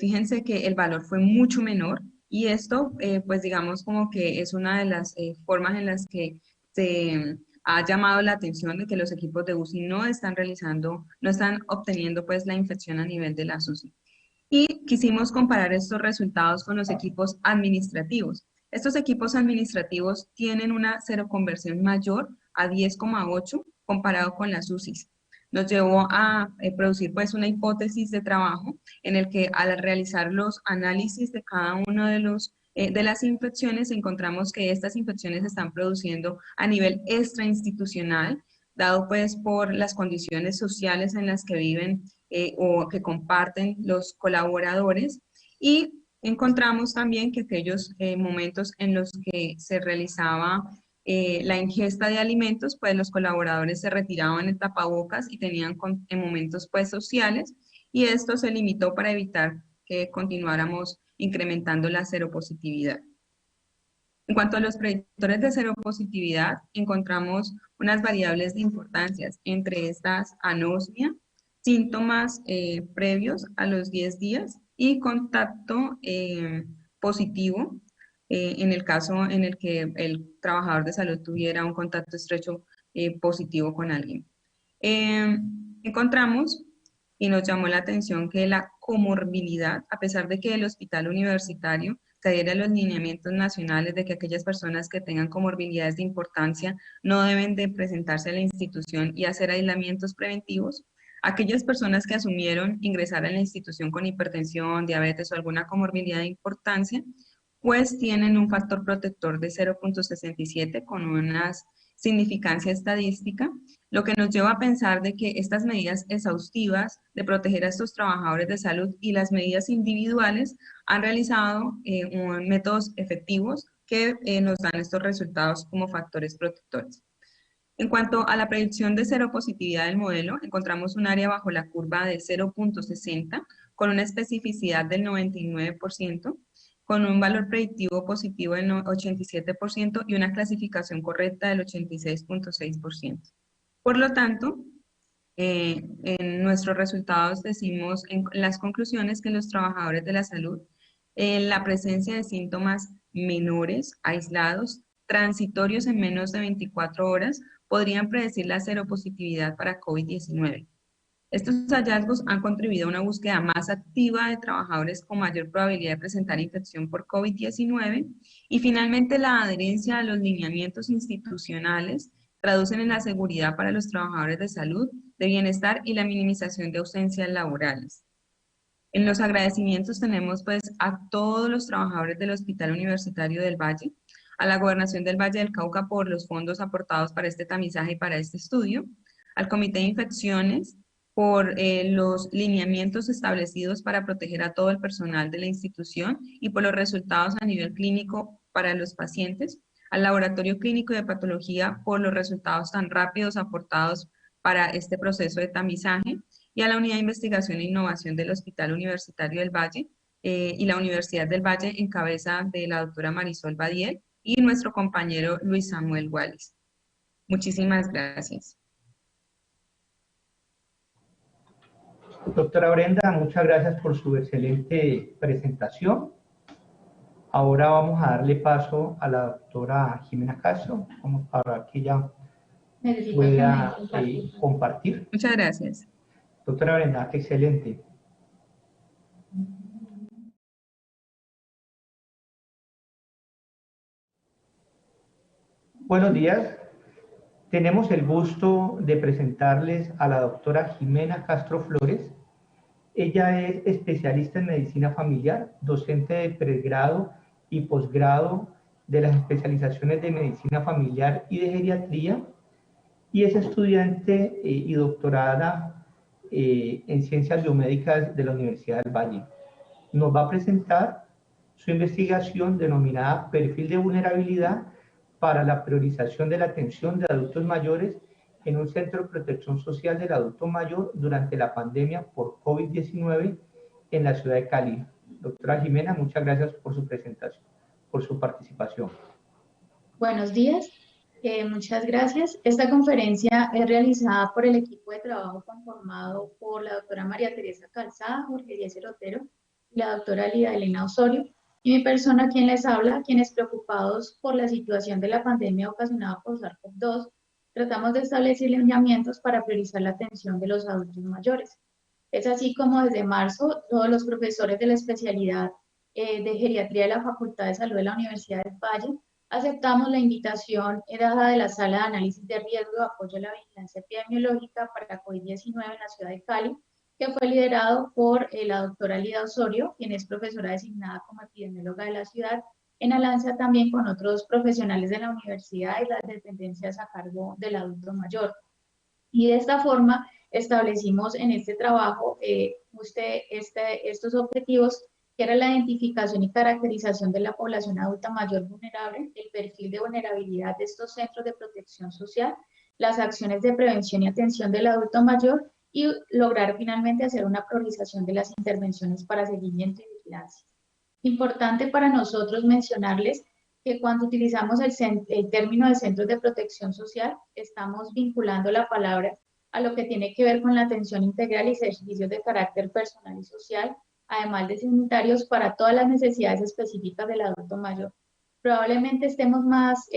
fíjense que el valor fue mucho menor y esto, pues digamos como que es una de las formas en las que se ha llamado la atención de que los equipos de UCI no están obteniendo pues la infección a nivel de la UCI. Y quisimos comparar estos resultados con los equipos administrativos. Estos equipos administrativos tienen una seroconversión mayor a 10,8 comparado con las UCIs. Nos llevó a producir pues una hipótesis de trabajo en el que al realizar los análisis de cada uno de las infecciones encontramos que estas infecciones se están produciendo a nivel extrainstitucional, dado pues por las condiciones sociales en las que viven o que comparten los colaboradores, y encontramos también que aquellos momentos en los que se realizaba la ingesta de alimentos, pues los colaboradores se retiraban el tapabocas y tenían en momentos pues sociales, y esto se limitó para evitar que continuáramos incrementando la seropositividad. En cuanto a los predictores de seropositividad, encontramos unas variables de importancia, entre estas anosmia, síntomas previos a los 10 días y contacto positivo en el caso en el que el trabajador de salud tuviera un contacto estrecho positivo con alguien. Encontramos y nos llamó la atención que la comorbilidad, a pesar de que el hospital universitario se adhiere a los lineamientos nacionales de que aquellas personas que tengan comorbilidades de importancia no deben de presentarse a la institución y hacer aislamientos preventivos, aquellas personas que asumieron ingresar a la institución con hipertensión, diabetes o alguna comorbilidad de importancia, pues tienen un factor protector de 0.67 con una significancia estadística, lo que nos lleva a pensar de que estas medidas exhaustivas de proteger a estos trabajadores de salud y las medidas individuales han realizado métodos efectivos que nos dan estos resultados como factores protectores. En cuanto a la predicción de seropositividad del modelo, encontramos un área bajo la curva de 0.60 con una especificidad del 99%, con un valor predictivo positivo del 87% y una clasificación correcta del 86.6%. Por lo tanto, en nuestros resultados decimos en las conclusiones que los trabajadores de la salud, la presencia de síntomas menores, aislados, transitorios en menos de 24 horas, podrían predecir la seropositividad para COVID-19. Estos hallazgos han contribuido a una búsqueda más activa de trabajadores con mayor probabilidad de presentar infección por COVID-19 y finalmente la adherencia a los lineamientos institucionales traducen en la seguridad para los trabajadores de salud, de bienestar y la minimización de ausencias laborales. En los agradecimientos tenemos pues a todos los trabajadores del Hospital Universitario del Valle, a la Gobernación del Valle del Cauca por los fondos aportados para este tamizaje y para este estudio, al Comité de Infecciones por los lineamientos establecidos para proteger a todo el personal de la institución y por los resultados a nivel clínico para los pacientes, al Laboratorio Clínico de Patología por los resultados tan rápidos aportados para este proceso de tamizaje, y a la Unidad de Investigación e Innovación del Hospital Universitario del Valle y la Universidad del Valle en cabeza de la doctora Marisol Badiel y nuestro compañero Luis Samuel Wallis. Muchísimas gracias.
Doctora Brenda, muchas gracias por su excelente presentación. Ahora vamos a darle paso a la doctora Jimena Castro, como para que ella pueda compartir.
Muchas gracias.
Doctora Brenda, excelente. Buenos días. Tenemos el gusto de presentarles a la doctora Jimena Castro Flores. Ella es especialista en medicina familiar, docente de pregrado y posgrado de las especializaciones de medicina familiar y de geriatría, y es estudiante y doctorada en ciencias biomédicas de la Universidad del Valle. Nos va a presentar su investigación denominada Perfil de Vulnerabilidad para la priorización de la atención de adultos mayores en un centro de protección social del adulto mayor durante la pandemia por COVID-19 en la ciudad de Cali. Doctora Jimena, muchas gracias por su presentación, por su participación.
Buenos días, muchas gracias. Esta conferencia es realizada por el equipo de trabajo conformado por la doctora María Teresa Calzada, Jorge Eliezer Otero y la doctora Lida Elena Osorio, y mi persona quien les habla, quienes preocupados por la situación de la pandemia ocasionada por SARS-CoV-2, tratamos de establecer lineamientos para priorizar la atención de los adultos mayores. Es así como desde marzo todos los profesores de la especialidad de geriatría de la Facultad de Salud de la Universidad del Valle aceptamos la invitación dada de la Sala de Análisis de Riesgo de Apoyo a la Vigilancia Epidemiológica para COVID-19 en la ciudad de Cali, que fue liderado por la doctora Lida Osorio, quien es profesora designada como epidemióloga de la ciudad, en alianza también con otros profesionales de la universidad y las dependencias a cargo del adulto mayor. Y de esta forma establecimos en este trabajo estos objetivos, que era la identificación y caracterización de la población adulta mayor vulnerable, el perfil de vulnerabilidad de estos centros de protección social, las acciones de prevención y atención del adulto mayor y lograr finalmente hacer una priorización de las intervenciones para seguimiento y vigilancia. Importante para nosotros mencionarles que cuando utilizamos el término de centros de protección social, estamos vinculando la palabra a lo que tiene que ver con la atención integral y servicios de carácter personal y social, además de sanitarios, para todas las necesidades específicas del adulto mayor. Probablemente estemos más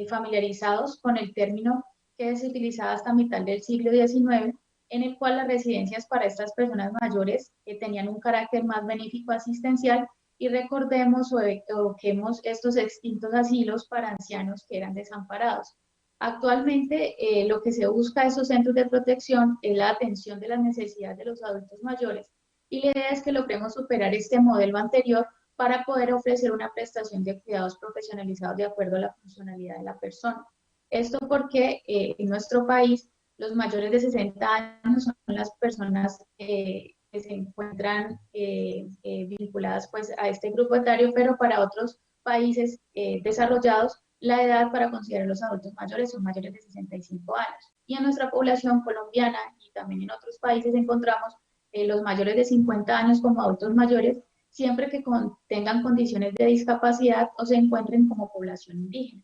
familiarizados con el término que se utilizaba hasta mitad del siglo XIX, en el cual las residencias para estas personas mayores tenían un carácter más benéfico asistencial, y recordemos o evoquemos estos extintos asilos para ancianos que eran desamparados. Actualmente lo que se busca de estos centros de protección es la atención de las necesidades de los adultos mayores, y la idea es que logremos superar este modelo anterior para poder ofrecer una prestación de cuidados profesionalizados de acuerdo a la funcionalidad de la persona. Esto porque en nuestro país los mayores de 60 años son las personas que se encuentran vinculadas pues, a este grupo etario, pero para otros países desarrollados la edad para considerar los adultos mayores son mayores de 65 años. Y en nuestra población colombiana y también en otros países encontramos los mayores de 50 años como adultos mayores, siempre que tengan condiciones de discapacidad o se encuentren como población indígena.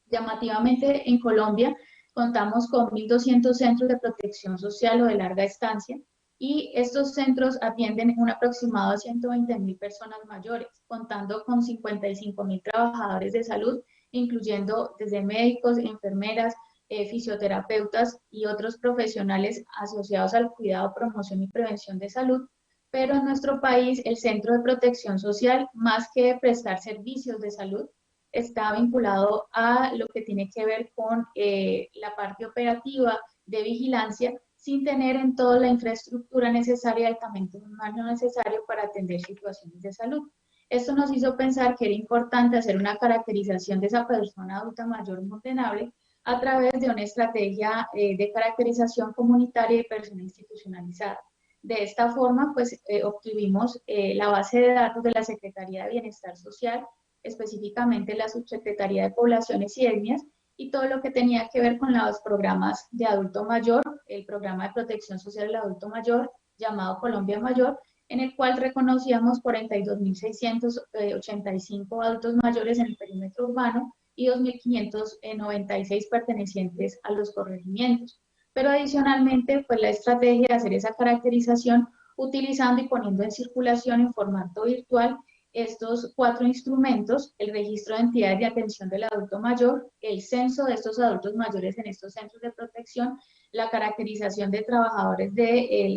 Llamativamente, en Colombia contamos con 1.200 centros de protección social o de larga estancia, y estos centros atienden un aproximado de 120.000 personas mayores, contando con 55.000 trabajadores de salud, incluyendo desde médicos, enfermeras, fisioterapeutas y otros profesionales asociados al cuidado, promoción y prevención de salud. Pero en nuestro país el Centro de Protección Social, más que prestar servicios de salud, está vinculado a lo que tiene que ver con la parte operativa de vigilancia, sin tener en toda la infraestructura necesaria, el talento humano necesario para atender situaciones de salud. Esto nos hizo pensar que era importante hacer una caracterización de esa persona adulta mayor vulnerable a través de una estrategia de caracterización comunitaria y persona institucionalizada. De esta forma, pues, obtuvimos la base de datos de la Secretaría de Bienestar Social, específicamente la Subsecretaría de Poblaciones y Etnias, y todo lo que tenía que ver con los programas de adulto mayor, el programa de protección social del adulto mayor, llamado Colombia Mayor, en el cual reconocíamos 42.685 adultos mayores en el perímetro urbano y 2.596 pertenecientes a los corregimientos. Pero adicionalmente, pues la estrategia de hacer esa caracterización utilizando y poniendo en circulación en formato virtual estos 4 instrumentos: el registro de entidades de atención del adulto mayor, el censo de estos adultos mayores en estos centros de protección, la caracterización de trabajadores de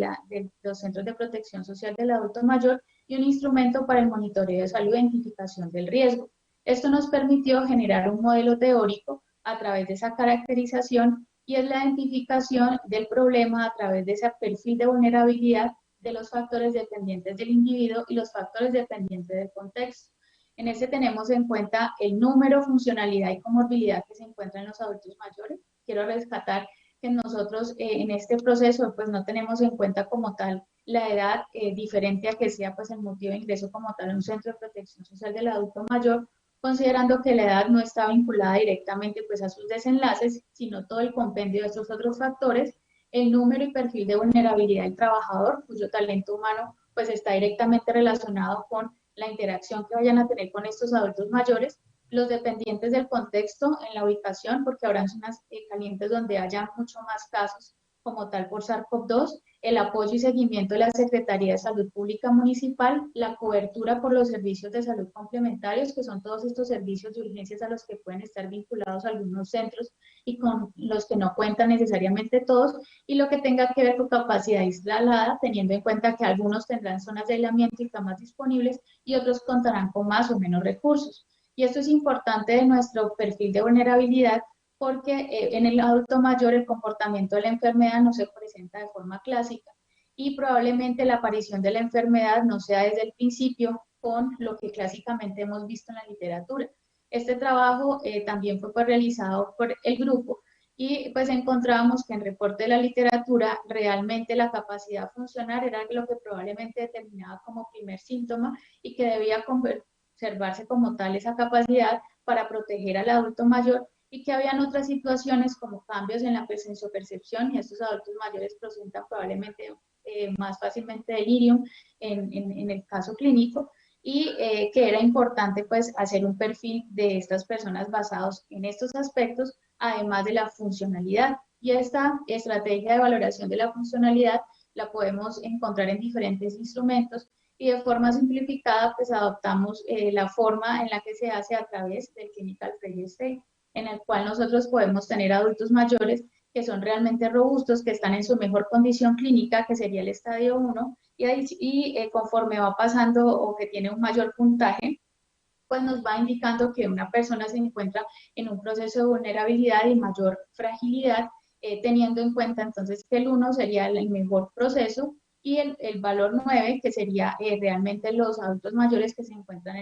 los centros de protección social del adulto mayor y un instrumento para el monitoreo de salud e identificación del riesgo. Esto nos permitió generar un modelo teórico a través de esa caracterización, y es la identificación del problema a través de ese perfil de vulnerabilidad de los factores dependientes del individuo y los factores dependientes del contexto. En este tenemos en cuenta el número, funcionalidad y comorbilidad que se encuentran en los adultos mayores. Quiero rescatar que nosotros en este proceso pues no tenemos en cuenta como tal la edad, diferente a que sea pues el motivo de ingreso como tal a un centro de protección social del adulto mayor, considerando que la edad no está vinculada directamente pues a sus desenlaces, sino todo el compendio de estos otros factores, el número y perfil de vulnerabilidad del trabajador, cuyo talento humano pues está directamente relacionado con la interacción que vayan a tener con estos adultos mayores, los dependientes del contexto en la ubicación, porque habrán zonas calientes donde haya mucho más casos como tal por SARS-CoV-2, el apoyo y seguimiento de la Secretaría de Salud Pública Municipal, la cobertura por los servicios de salud complementarios, que son todos estos servicios de urgencias a los que pueden estar vinculados algunos centros y con los que no cuentan necesariamente todos, y lo que tenga que ver con capacidad instalada, teniendo en cuenta que algunos tendrán zonas de aislamiento y camas disponibles y otros contarán con más o menos recursos. Y esto es importante de nuestro perfil de vulnerabilidad, porque en el adulto mayor el comportamiento de la enfermedad no se presenta de forma clásica y probablemente la aparición de la enfermedad no sea desde el principio con lo que clásicamente hemos visto en la literatura. Este trabajo también fue realizado por el grupo y pues encontramos que en reporte de la literatura realmente la capacidad funcional era lo que probablemente determinaba como primer síntoma y que debía observarse como tal esa capacidad para proteger al adulto mayor, y que habían otras situaciones como cambios en la sensopercepción, y estos adultos mayores presentan probablemente más fácilmente delirium en el caso clínico, y que era importante pues hacer un perfil de estas personas basados en estos aspectos, además de la funcionalidad. Y esta estrategia de valoración de la funcionalidad la podemos encontrar en diferentes instrumentos y de forma simplificada pues adoptamos la forma en la que se hace a través del Clinical Failure State, en el cual nosotros podemos tener adultos mayores que son realmente robustos, que están en su mejor condición clínica, que sería el estadio 1, y conforme va pasando o que tiene un mayor puntaje, pues nos va indicando que una persona se encuentra en un proceso de vulnerabilidad y mayor fragilidad, teniendo en cuenta entonces que el 1 sería el mejor proceso y el valor 9, que sería realmente los adultos mayores que se encuentran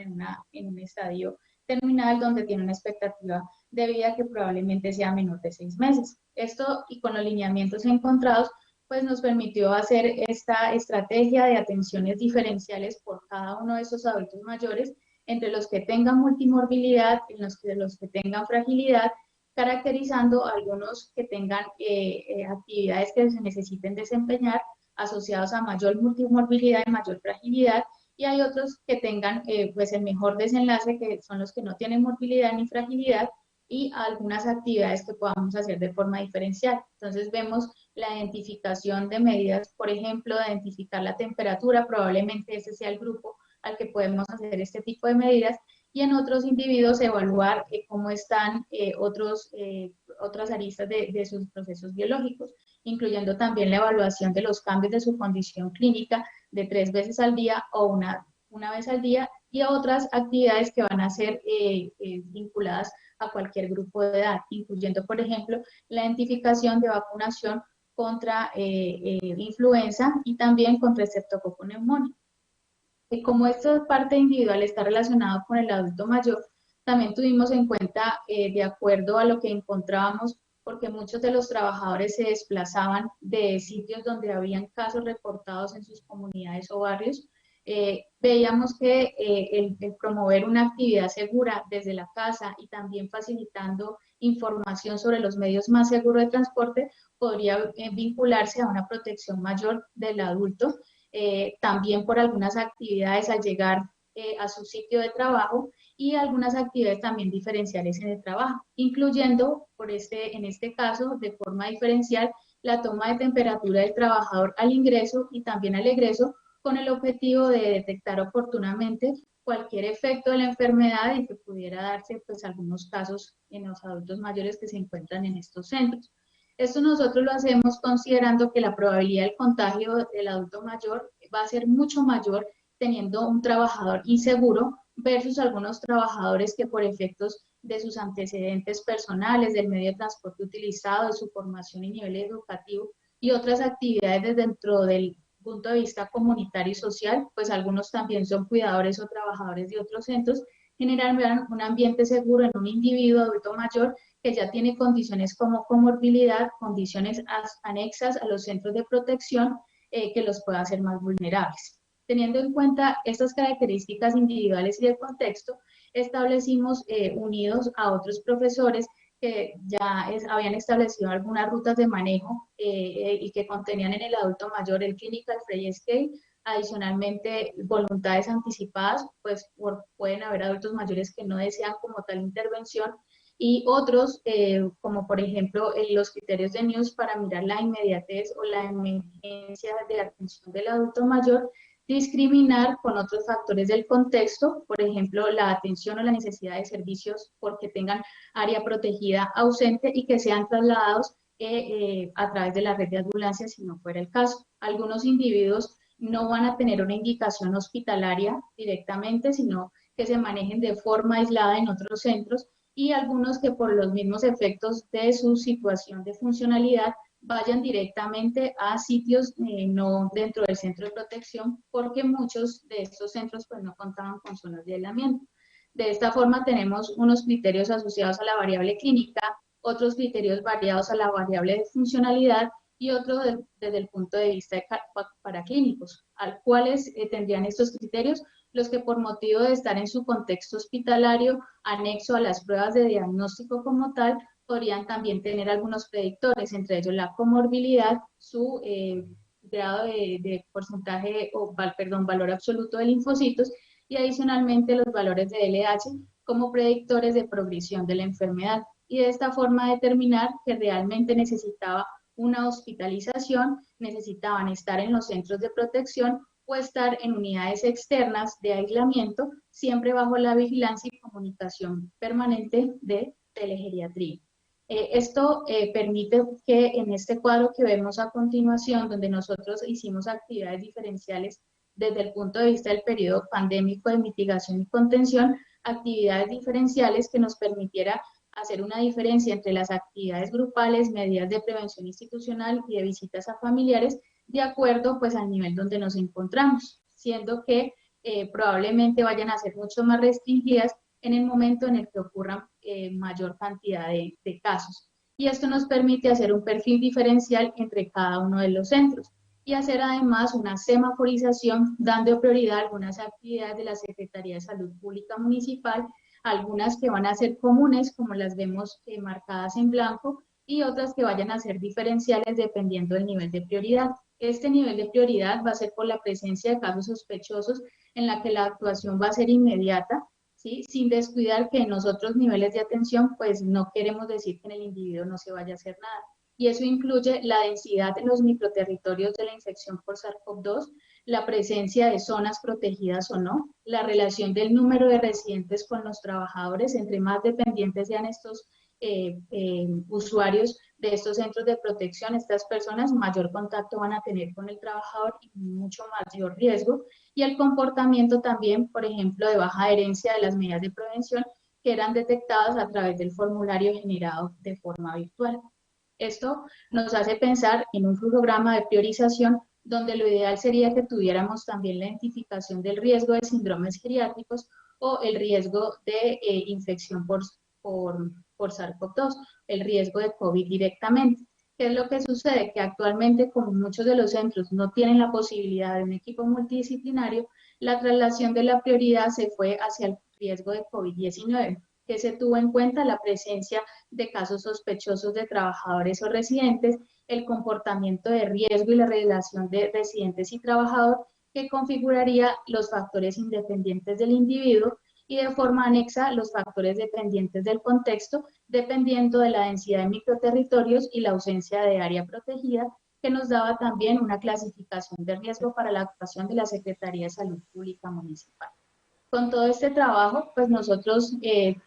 en un estadio terminal donde tienen una expectativa de vida que probablemente sea menor de 6 meses. Esto y con los lineamientos encontrados, pues nos permitió hacer esta estrategia de atenciones diferenciales por cada uno de esos adultos mayores, entre los que tengan multimorbilidad, en los que tengan fragilidad, caracterizando algunos que tengan actividades que se necesiten desempeñar asociados a mayor multimorbilidad y mayor fragilidad, y hay otros que tengan pues el mejor desenlace, que son los que no tienen morbilidad ni fragilidad, y algunas actividades que podamos hacer de forma diferencial. Entonces vemos la identificación de medidas, por ejemplo, de identificar la temperatura, probablemente ese sea el grupo al que podemos hacer este tipo de medidas, y en otros individuos evaluar cómo están otras aristas de sus procesos biológicos, incluyendo también la evaluación de los cambios de su condición clínica de 3 veces al día o una vez al día, y a otras actividades que van a ser vinculadas a cualquier grupo de edad, incluyendo, por ejemplo, la identificación de vacunación contra influenza y también contra estreptococo neumónico. Y como esta parte individual está relacionada con el adulto mayor, también tuvimos en cuenta, de acuerdo a lo que encontrábamos, porque muchos de los trabajadores se desplazaban de sitios donde habían casos reportados en sus comunidades o barrios, veíamos que el promover una actividad segura desde la casa y también facilitando información sobre los medios más seguros de transporte podría vincularse a una protección mayor del adulto, también por algunas actividades al llegar a su sitio de trabajo y algunas actividades también diferenciales en el trabajo, incluyendo, en este caso, de forma diferencial, la toma de temperatura del trabajador al ingreso y también al egreso, con el objetivo de detectar oportunamente cualquier efecto de la enfermedad y que pudiera darse pues algunos casos en los adultos mayores que se encuentran en estos centros. Esto nosotros lo hacemos considerando que la probabilidad del contagio del adulto mayor va a ser mucho mayor teniendo un trabajador inseguro versus algunos trabajadores que por efectos de sus antecedentes personales, del medio de transporte utilizado, de su formación y nivel educativo y otras actividades dentro del punto de vista comunitario y social, pues algunos también son cuidadores o trabajadores de otros centros, generan un ambiente seguro en un individuo adulto mayor que ya tiene condiciones como comorbilidad, condiciones anexas a los centros de protección que los pueda hacer más vulnerables. Teniendo en cuenta estas características individuales y del contexto, establecimos, unidos a otros profesores que ya habían establecido algunas rutas de manejo y que contenían en el adulto mayor el Clinical Failure Scale, adicionalmente voluntades anticipadas, pues pueden haber adultos mayores que no desean como tal intervención, y otros, como por ejemplo los criterios de NIUS para mirar la inmediatez o la emergencia de la atención del adulto mayor, discriminar con otros factores del contexto, por ejemplo, la atención o la necesidad de servicios porque tengan área protegida ausente y que sean trasladados a través de la red de ambulancias si no fuera el caso. Algunos individuos no van a tener una indicación hospitalaria directamente, sino que se manejen de forma aislada en otros centros, y algunos que por los mismos efectos de su situación de funcionalidad vayan directamente a sitios no dentro del centro de protección, porque muchos de estos centros pues no contaban con zonas de aislamiento. De esta forma tenemos unos criterios asociados a la variable clínica, otros criterios variados a la variable de funcionalidad y otros desde el punto de vista de paraclínicos, al cuales tendrían estos criterios los que por motivo de estar en su contexto hospitalario, anexo a las pruebas de diagnóstico como tal, podrían también tener algunos predictores, entre ellos la comorbilidad, su grado de porcentaje o, valor absoluto de linfocitos, y adicionalmente los valores de LH como predictores de progresión de la enfermedad, y de esta forma determinar que realmente necesitaba una hospitalización, necesitaban estar en los centros de protección o estar en unidades externas de aislamiento, siempre bajo la vigilancia y comunicación permanente de telegeriatría. Esto permite que en este cuadro que vemos a continuación, donde nosotros hicimos actividades diferenciales desde el punto de vista del periodo pandémico de mitigación y contención, actividades diferenciales que nos permitiera hacer una diferencia entre las actividades grupales, medidas de prevención institucional y de visitas a familiares, de acuerdo pues al nivel donde nos encontramos, siendo que probablemente vayan a ser mucho más restringidas en el momento en el que ocurran mayor cantidad de casos. Y esto nos permite hacer un perfil diferencial entre cada uno de los centros y hacer además una semaforización dando prioridad a algunas actividades de la Secretaría de Salud Pública Municipal, algunas que van a ser comunes, como las vemos marcadas en blanco, y otras que vayan a ser diferenciales dependiendo del nivel de prioridad. Este nivel de prioridad va a ser por la presencia de casos sospechosos en la que la actuación va a ser inmediata, ¿sí? Sin descuidar que en los otros niveles de atención, pues no queremos decir que en el individuo no se vaya a hacer nada. Y eso incluye la densidad en los microterritorios de la infección por SARS-CoV-2, la presencia de zonas protegidas o no, la relación del número de residentes con los trabajadores, entre más dependientes sean estos usuarios de estos centros de protección, estas personas mayor contacto van a tener con el trabajador y mucho mayor riesgo, y el comportamiento también, por ejemplo, de baja adherencia de las medidas de prevención que eran detectadas a través del formulario generado de forma virtual. Esto nos hace pensar en un flujograma de priorización donde lo ideal sería que tuviéramos también la identificación del riesgo de síndromes geriátricos o el riesgo de infección por SARS-CoV-2, el riesgo de COVID directamente. ¿Qué es lo que sucede? Que actualmente, como muchos de los centros no tienen la posibilidad de un equipo multidisciplinario, la traslación de la prioridad se fue hacia el riesgo de COVID-19, que se tuvo en cuenta la presencia de casos sospechosos de trabajadores o residentes, el comportamiento de riesgo y la relación de residentes y trabajador, que configuraría los factores independientes del individuo, y de forma anexa los factores dependientes del contexto, dependiendo de la densidad de microterritorios y la ausencia de área protegida, que nos daba también una clasificación de riesgo para la actuación de la Secretaría de Salud Pública Municipal. Con todo este trabajo, pues nosotros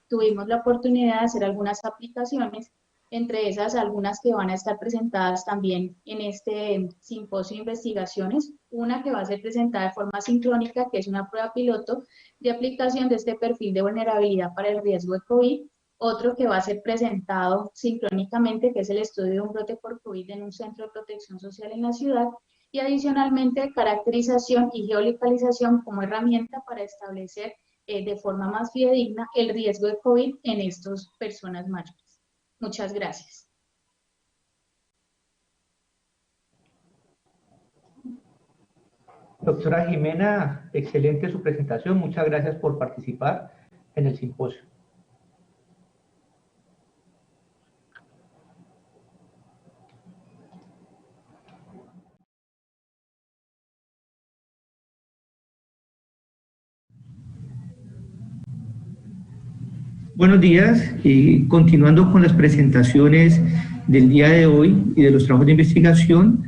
tuvimos la oportunidad de hacer algunas aplicaciones, entre esas algunas que van a estar presentadas también en este simposio de investigaciones, una que va a ser presentada de forma sincrónica, que es una prueba piloto de aplicación de este perfil de vulnerabilidad para el riesgo de COVID, otro que va a ser presentado sincrónicamente, que es el estudio de un brote por COVID en un centro de protección social en la ciudad, y adicionalmente caracterización y geolocalización como herramienta para establecer de forma más fidedigna el riesgo de COVID en estas personas mayores. Muchas gracias.
Doctora Jimena, excelente su presentación. Muchas gracias por participar en el simposio.
Buenos días, continuando con las presentaciones del día de hoy y de los trabajos de investigación,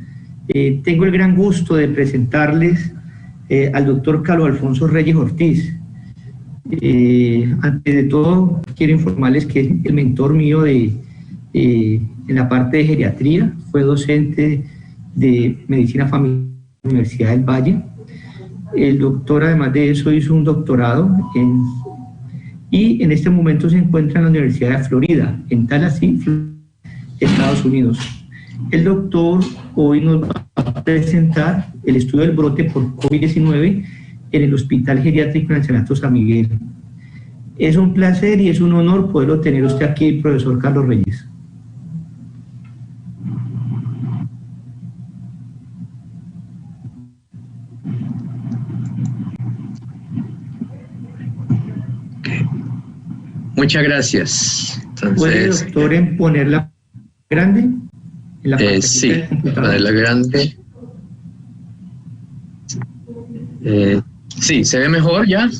tengo el gran gusto de presentarles al doctor Carlos Alfonso Reyes Ortiz. Antes de todo, quiero informarles que es el mentor mío en la parte de geriatría, fue docente de Medicina Familiar en la Universidad del Valle. El doctor, además de eso, hizo un doctorado y en este momento se encuentra en la Universidad de Florida, en Tallahassee, Estados Unidos. El doctor hoy nos va a presentar el estudio del brote por COVID-19 en el Hospital Geriátrico Ancianato San Miguel. Es un placer y es un honor poderlo tener usted aquí, profesor Carlos Reyes.
Muchas gracias. Entonces,
¿puede, doctor, en ponerla grande? En la
sí, ponerla grande. Sí, ¿se ve mejor ya?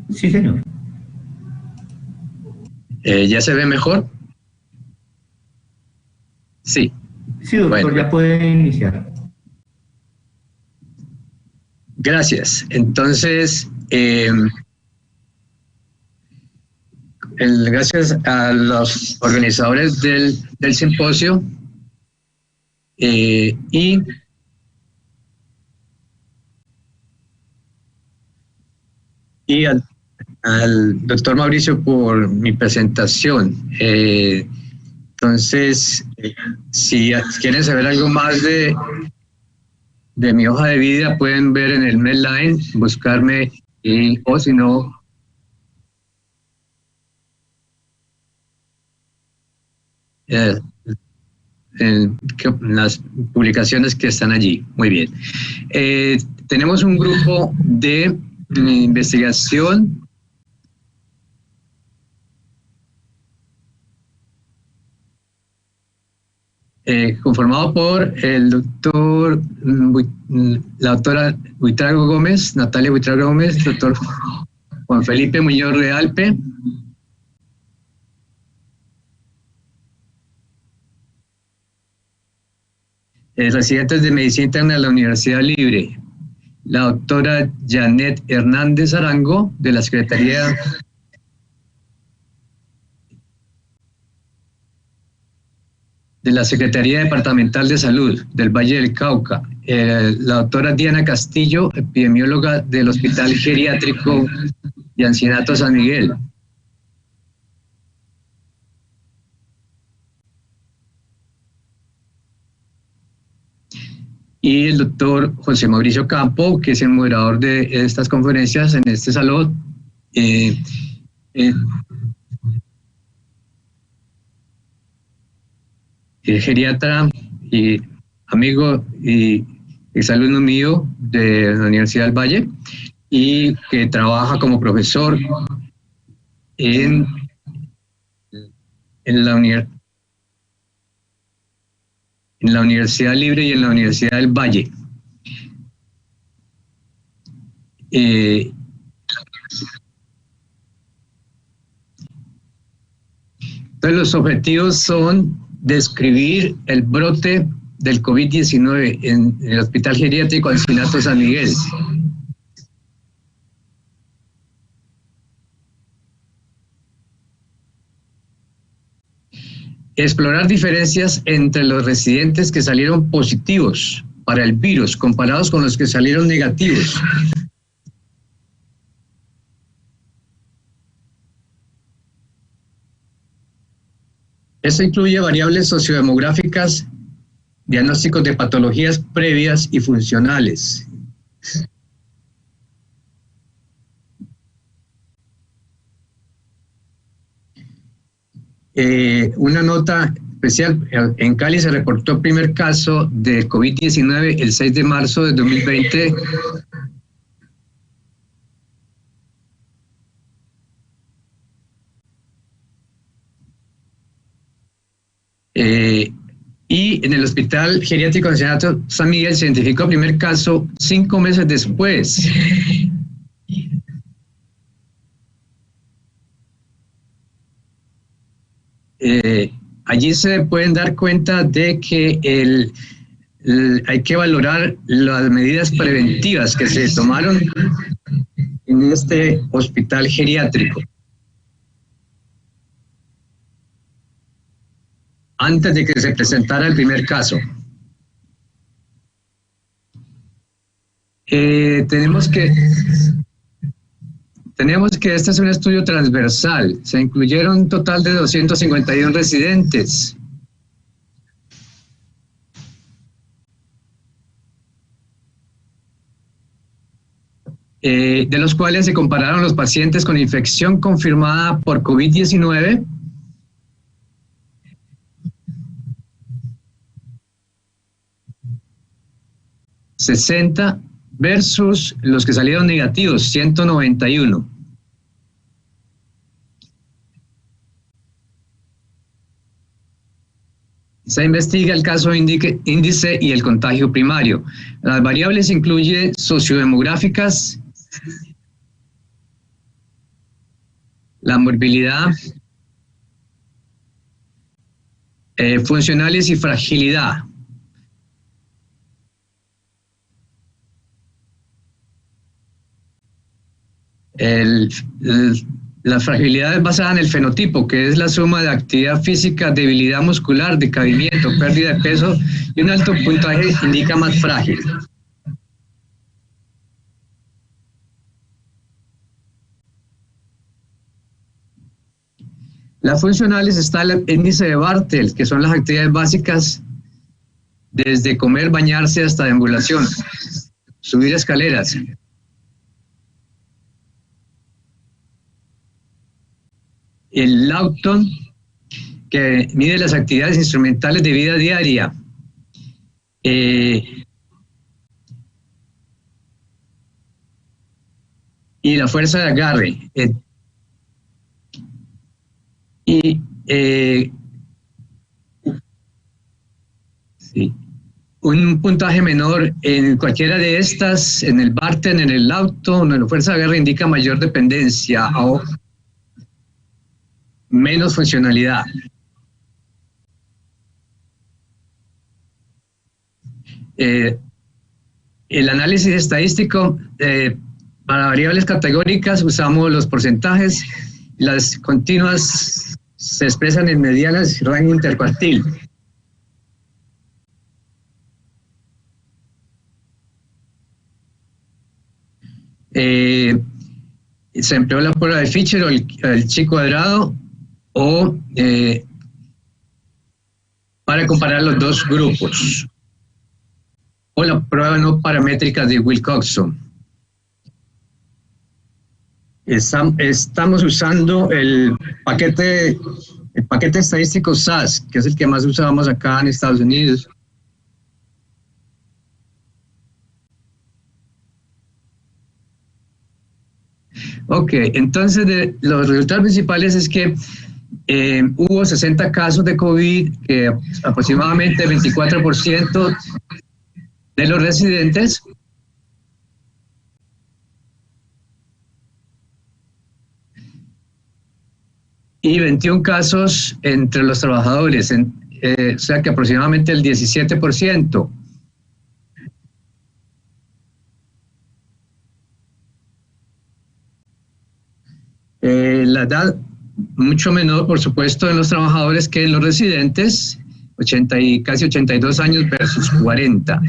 Sí, señor.
¿Ya se ve mejor? Sí.
Sí, doctor,
Bueno.
ya puede iniciar.
Gracias. Entonces, gracias a los organizadores del simposio y al doctor Mauricio por mi presentación. Entonces, si quieren saber algo más de mi hoja de vida, pueden ver en el Medline, buscarme, o si no, en las publicaciones que están allí. Muy bien. Tenemos un grupo de investigación conformado por el doctor, la doctora Buitrago Gómez, Natalia Buitrago Gómez, el doctor Juan Felipe Muñoz Realpe, residentes de Medicina Interna de la Universidad Libre, la doctora Janet Hernández Arango, de la Secretaría Departamental de Salud del Valle del Cauca, la doctora Diana Castillo, epidemióloga del Hospital Geriátrico y Ancianato San Miguel. Y el doctor José Mauricio Campo, que es el moderador de estas conferencias en este salón. Geriatra y amigo y exalumno mío de la Universidad del Valle, y que trabaja como profesor en la Universidad Libre y en la Universidad del Valle. Entonces, los objetivos son describir el brote del COVID-19 en el Hospital Geriátrico Ancianato San Miguel. Explorar diferencias entre los residentes que salieron positivos para el virus comparados con los que salieron negativos. Esto incluye variables sociodemográficas, diagnósticos de patologías previas y funcionales. Una nota especial, en Cali se reportó el primer caso de COVID-19 el 6 de marzo de 2020. Y en el Hospital Geriátrico Ancianato San Miguel se identificó el primer caso 5 meses después. Allí se pueden dar cuenta de que hay que valorar las medidas preventivas que se tomaron en este hospital geriátrico antes de que se presentara el primer caso. Tenemos que este es un estudio transversal. Se incluyeron un total de 251 residentes. De los cuales se compararon los pacientes con infección confirmada por COVID-19 60 versus los que salieron negativos, 191. Se investiga el caso índice y el contagio primario. Las variables incluyen sociodemográficas, la morbilidad, funcionales y fragilidad. La fragilidad es basada en el fenotipo, que es la suma de actividad física, debilidad muscular, decaimiento, pérdida de peso, y un alto puntaje indica más frágil. Las funcionales está el índice de Bartel, que son las actividades básicas desde comer, bañarse hasta deambulación, subir escaleras. El Lawton, que mide las actividades instrumentales de vida diaria. Y la fuerza de agarre. Sí. Un puntaje menor en cualquiera de estas, en el Bartel, en el Lawton, en la fuerza de agarre, indica mayor dependencia o menos funcionalidad. El análisis estadístico, para variables categóricas usamos los porcentajes. Las continuas se expresan en medianas y rango intercuartil. Se empleó la prueba de Fisher o el chi cuadrado para comparar los dos grupos, o la prueba no paramétrica de Wilcoxon. Estamos usando el paquete estadístico SAS, que es el que más usábamos acá en Estados Unidos. Ok, entonces los resultados principales es que hubo 60 casos de COVID, que aproximadamente 24% de los residentes. Y 21 casos entre los trabajadores, o sea que aproximadamente el 17%. La edad mucho menor, por supuesto, en los trabajadores que en los residentes, casi 82 años versus 40.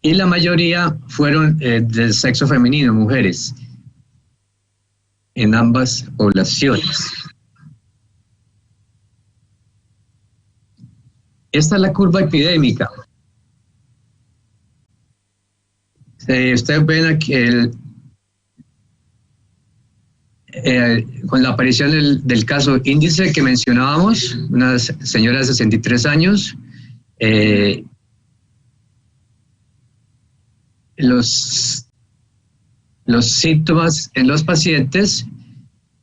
Y la mayoría fueron del sexo femenino, mujeres, en ambas poblaciones. Esta es la curva epidémica. Ustedes ven aquí con la aparición del caso índice que mencionábamos, una señora de 63 años, los síntomas en los pacientes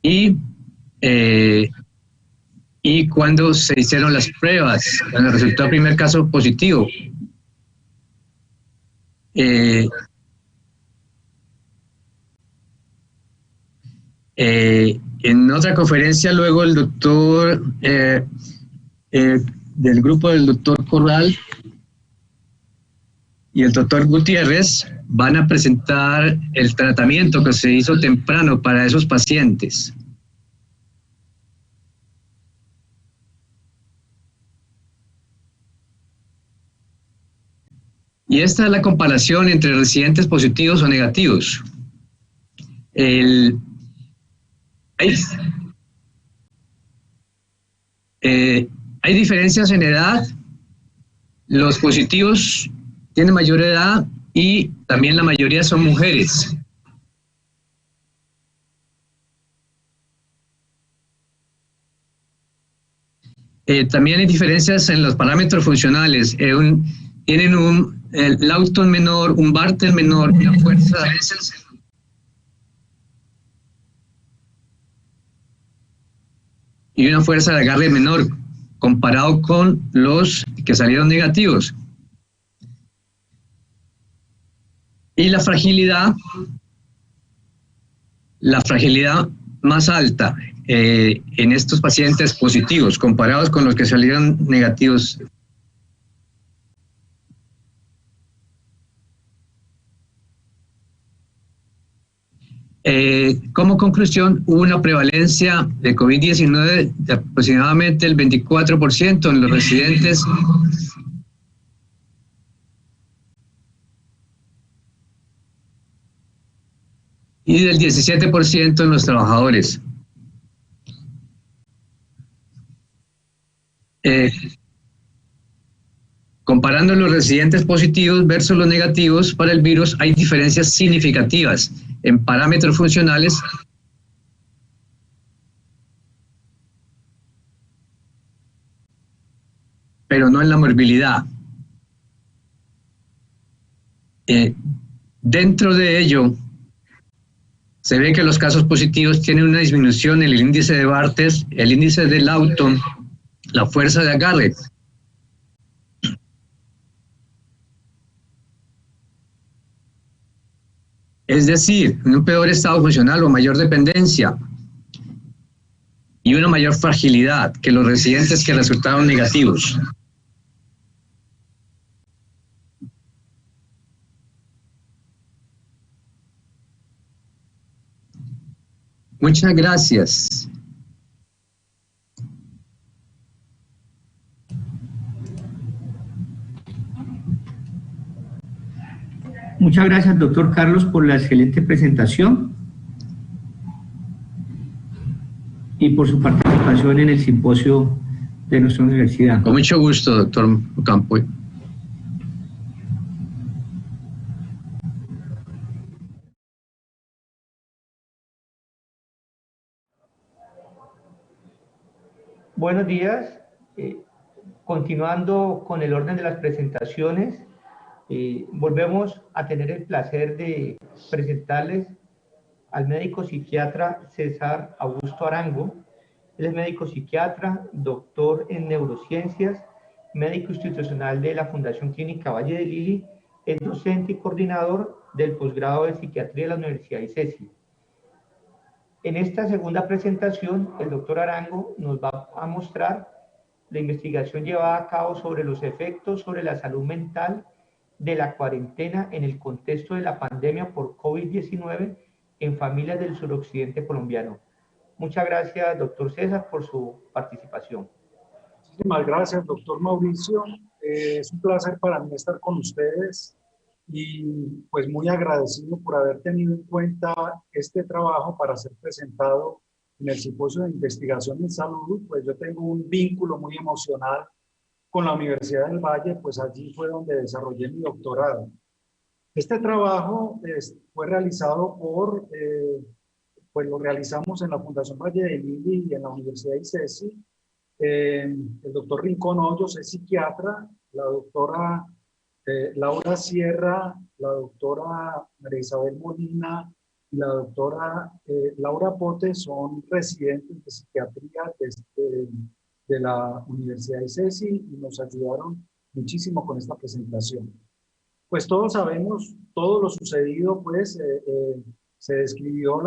y cuando se hicieron las pruebas, cuando resultó el primer caso positivo. En otra conferencia luego el doctor del grupo del doctor Corral y el doctor Gutiérrez van a presentar el tratamiento que se hizo temprano para esos pacientes. Y esta es la comparación entre residentes positivos o negativos. Hay diferencias en edad. Los positivos tienen mayor edad y también la mayoría son mujeres. También hay diferencias en los parámetros funcionales. Tienen el Lawton menor, un Bartel menor, una fuerza y una fuerza de agarre menor comparado con los que salieron negativos. Y la fragilidad más alta en estos pacientes positivos comparados con los que salieron negativos. Como conclusión, hubo una prevalencia de COVID-19 de aproximadamente el 24% en los residentes y del 17% en los trabajadores. Comparando los residentes positivos versus los negativos para el virus, hay diferencias significativas en parámetros funcionales pero no en la morbilidad. Dentro de ello, se ve que los casos positivos tienen una disminución en el índice de Bartes, el índice de Lawton, la fuerza de agarre. Es decir, un peor estado funcional o mayor dependencia y una mayor fragilidad que los residentes que resultaron negativos. Muchas gracias.
Muchas gracias, doctor Carlos, por la excelente presentación y por su participación en el simposio de nuestra universidad.
Con mucho gusto, doctor Ocampo.
Buenos días. Continuando con el orden de las presentaciones, volvemos a tener el placer de presentarles al médico psiquiatra César Augusto Arango. Él es médico psiquiatra, doctor en neurociencias, médico institucional de la Fundación Clínica Valle de Lili, es docente y coordinador del posgrado de psiquiatría de la Universidad ICESI. En esta segunda presentación, el doctor Arango nos va a mostrar la investigación llevada a cabo sobre los efectos sobre la salud mental de la cuarentena en el contexto de la pandemia por COVID-19 en familias del suroccidente colombiano. Muchas gracias, doctor César, por su participación.
Muchísimas gracias, doctor Mauricio. Es un placer para mí estar con ustedes y pues muy agradecido por haber tenido en cuenta este trabajo para ser presentado en el Simposio de Investigación en Salud. Pues yo tengo un vínculo muy emocional con la Universidad del Valle, pues allí fue donde desarrollé mi doctorado. Este trabajo fue realizado pues lo realizamos en la Fundación Valle de Lili y en la Universidad ICESI. El doctor Rincón Hoyos es psiquiatra, la doctora Laura Sierra, la doctora María Isabel Molina y la doctora Laura Pote son residentes de psiquiatría de la Universidad ICESI y nos ayudaron muchísimo con esta presentación. Pues todos sabemos todo lo sucedido, pues se describió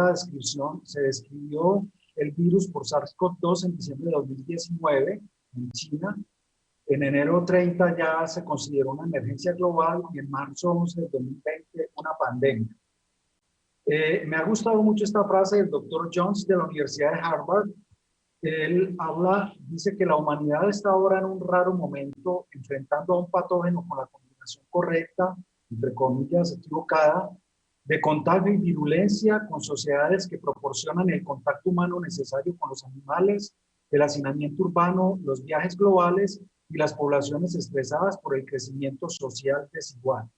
el virus por SARS-CoV-2 en diciembre de 2019 en China. En enero 30 ya se consideró una emergencia global y en marzo 11 de 2020 una pandemia. Me ha gustado mucho esta frase del doctor Jones de la Universidad de Harvard. Él dice que la humanidad está ahora en un raro momento enfrentando a un patógeno con la combinación correcta, entre comillas, equivocada, de contagio y virulencia con sociedades que proporcionan el contacto humano necesario con los animales, el hacinamiento urbano, los viajes globales y las poblaciones estresadas por el crecimiento social desigual.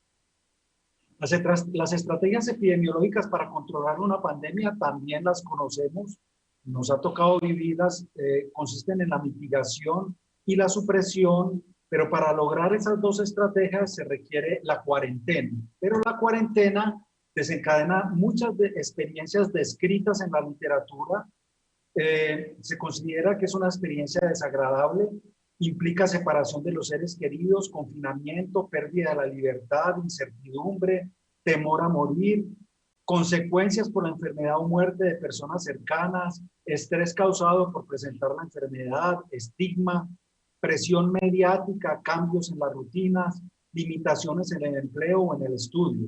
Las estrategias epidemiológicas para controlar una pandemia también las conocemos, nos ha tocado vivirlas, consisten en la mitigación y la supresión, pero para lograr esas dos estrategias se requiere la cuarentena. Pero la cuarentena desencadena muchas experiencias descritas en la literatura. Se considera que es una experiencia desagradable, implica separación de los seres queridos, confinamiento, pérdida de la libertad, incertidumbre, temor a morir, consecuencias por la enfermedad o muerte de personas cercanas, estrés causado por presentar la enfermedad, estigma, presión mediática, cambios en las rutinas, limitaciones en el empleo o en el estudio.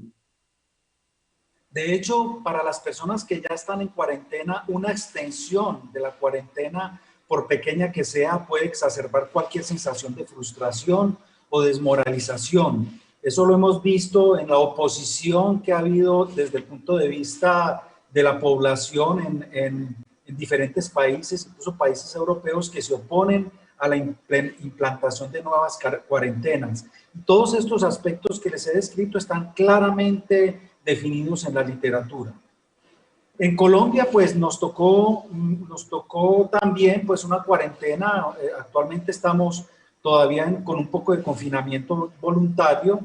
De hecho, para las personas que ya están en cuarentena, una extensión de la cuarentena, por pequeña que sea, puede exacerbar cualquier sensación de frustración o desmoralización. Eso lo hemos visto en la oposición que ha habido desde el punto de vista de la población en diferentes países, incluso países europeos, que se oponen a la implantación de nuevas cuarentenas. Todos estos aspectos que les he descrito están claramente definidos en la literatura. En Colombia, pues nos tocó también pues una cuarentena. Actualmente estamos todavía con un poco de confinamiento voluntario,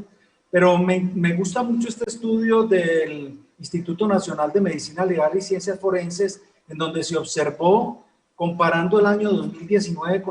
pero me gusta mucho este estudio del Instituto Nacional de Medicina Legal y Ciencias Forenses, en donde se observó, comparando el año 2019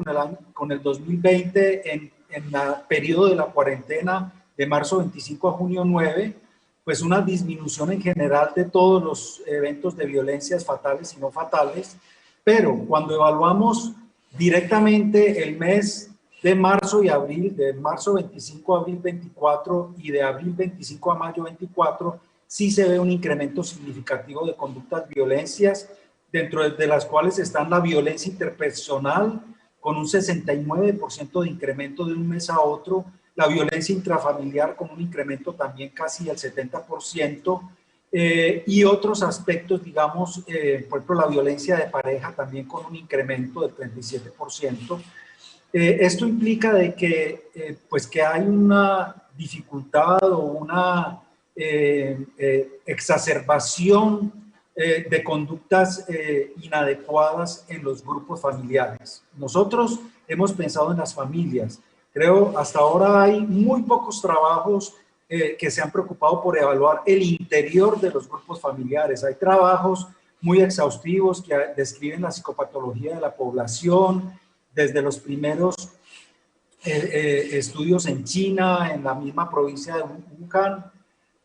con el 2020, en el periodo de la cuarentena de marzo 25 a junio 9, pues una disminución en general de todos los eventos de violencias fatales y no fatales, pero cuando evaluamos directamente el mes de marzo y abril, de marzo 25 a abril 24 y de abril 25 a mayo 24, sí se ve un incremento significativo de conductas violencias, dentro de las cuales están la violencia interpersonal, con un 69% de incremento de un mes a otro, la violencia intrafamiliar con un incremento también casi del 70%, y otros aspectos, digamos, por ejemplo, la violencia de pareja también con un incremento del 37%. Esto implica de que, pues que hay una dificultad o una exacerbación de conductas inadecuadas en los grupos familiares. Nosotros hemos pensado en las familias. Creo hasta ahora hay muy pocos trabajos que se han preocupado por evaluar el interior de los grupos familiares. Hay trabajos muy exhaustivos que describen la psicopatología de la población, desde los primeros estudios en China, en la misma provincia de Wuhan,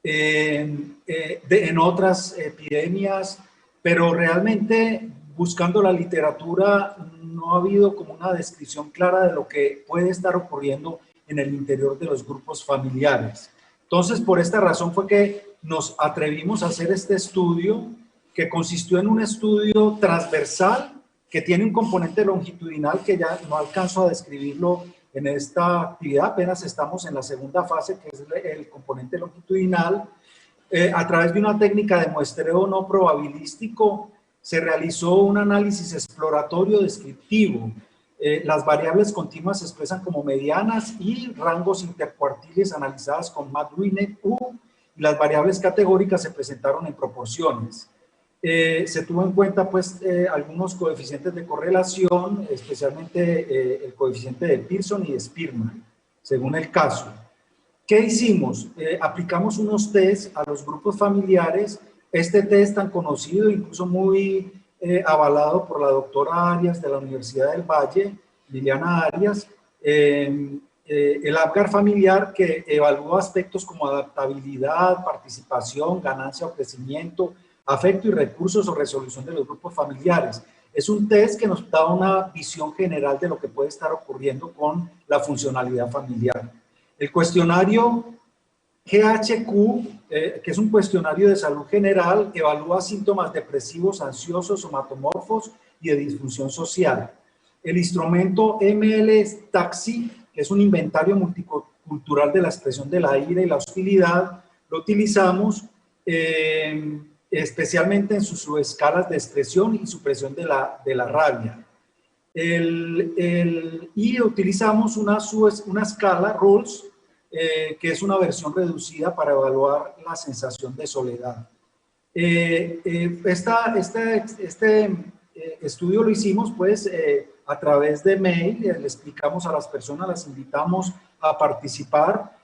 en otras epidemias, pero realmente buscando la literatura no ha habido como una descripción clara de lo que puede estar ocurriendo en el interior de los grupos familiares. Entonces, por esta razón fue que nos atrevimos a hacer este estudio, que consistió en un estudio transversal que tiene un componente longitudinal que ya no alcanzo a describirlo en esta actividad, apenas estamos en la segunda fase, que es el componente longitudinal. A través de una técnica de muestreo no probabilístico, se realizó un análisis exploratorio descriptivo. Las variables continuas se expresan como medianas y rangos intercuartiles analizadas con MATLAB U, y las variables categóricas se presentaron en proporciones. Se tuvo en cuenta pues algunos coeficientes de correlación, especialmente el coeficiente de Pearson y de Spearman, según el caso. ¿Qué hicimos? Aplicamos unos test a los grupos familiares. Este test tan conocido, incluso muy avalado por la doctora Arias de la Universidad del Valle, Liliana Arias, el APGAR familiar, que evalúa aspectos como adaptabilidad, participación, ganancia o crecimiento, afecto y recursos o resolución de los grupos familiares. Es un test que nos da una visión general de lo que puede estar ocurriendo con la funcionalidad familiar. El cuestionario GHQ, que es un cuestionario de salud general, evalúa síntomas depresivos, ansiosos, somatomorfos y de disfunción social. El instrumento ML-TAXI, que es un inventario multicultural de la expresión de la ira y la hostilidad, lo utilizamos especialmente en sus subescalas de expresión y supresión de la rabia. Y utilizamos una escala, RULES, que es una versión reducida para evaluar la sensación de soledad. Este estudio lo hicimos pues a través de mail, le explicamos a las personas, las invitamos a participar.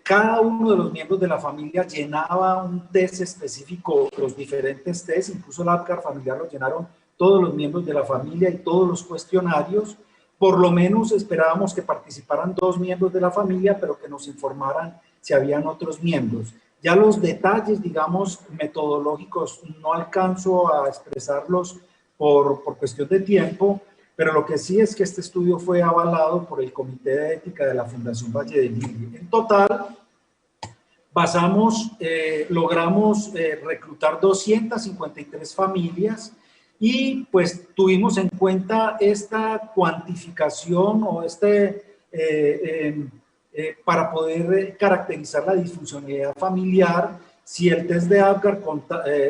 Cada uno de los miembros de la familia llenaba un test específico, los diferentes tests, incluso el APGAR familiar lo llenaron todos los miembros de la familia y todos los cuestionarios. Por lo menos esperábamos que participaran 2 miembros de la familia, pero que nos informaran si habían otros miembros. Ya los detalles, digamos, metodológicos no alcanzo a expresarlos por cuestión de tiempo, pero lo que sí es que este estudio fue avalado por el Comité de Ética de la Fundación Valle del Lili. En total, logramos reclutar 253 familias y pues tuvimos en cuenta esta cuantificación o para poder caracterizar la disfuncionalidad familiar. Si el test de Apgar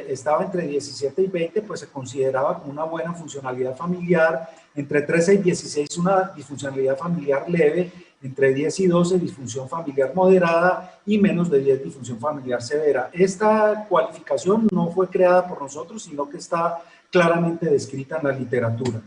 estaba entre 17 y 20, pues se consideraba como una buena funcionalidad familiar. Entre 13 y 16, una disfuncionalidad familiar leve. Entre 10 y 12, disfunción familiar moderada, y menos de 10, disfunción familiar severa. Esta cualificación no fue creada por nosotros, sino que está claramente descrita en la literatura.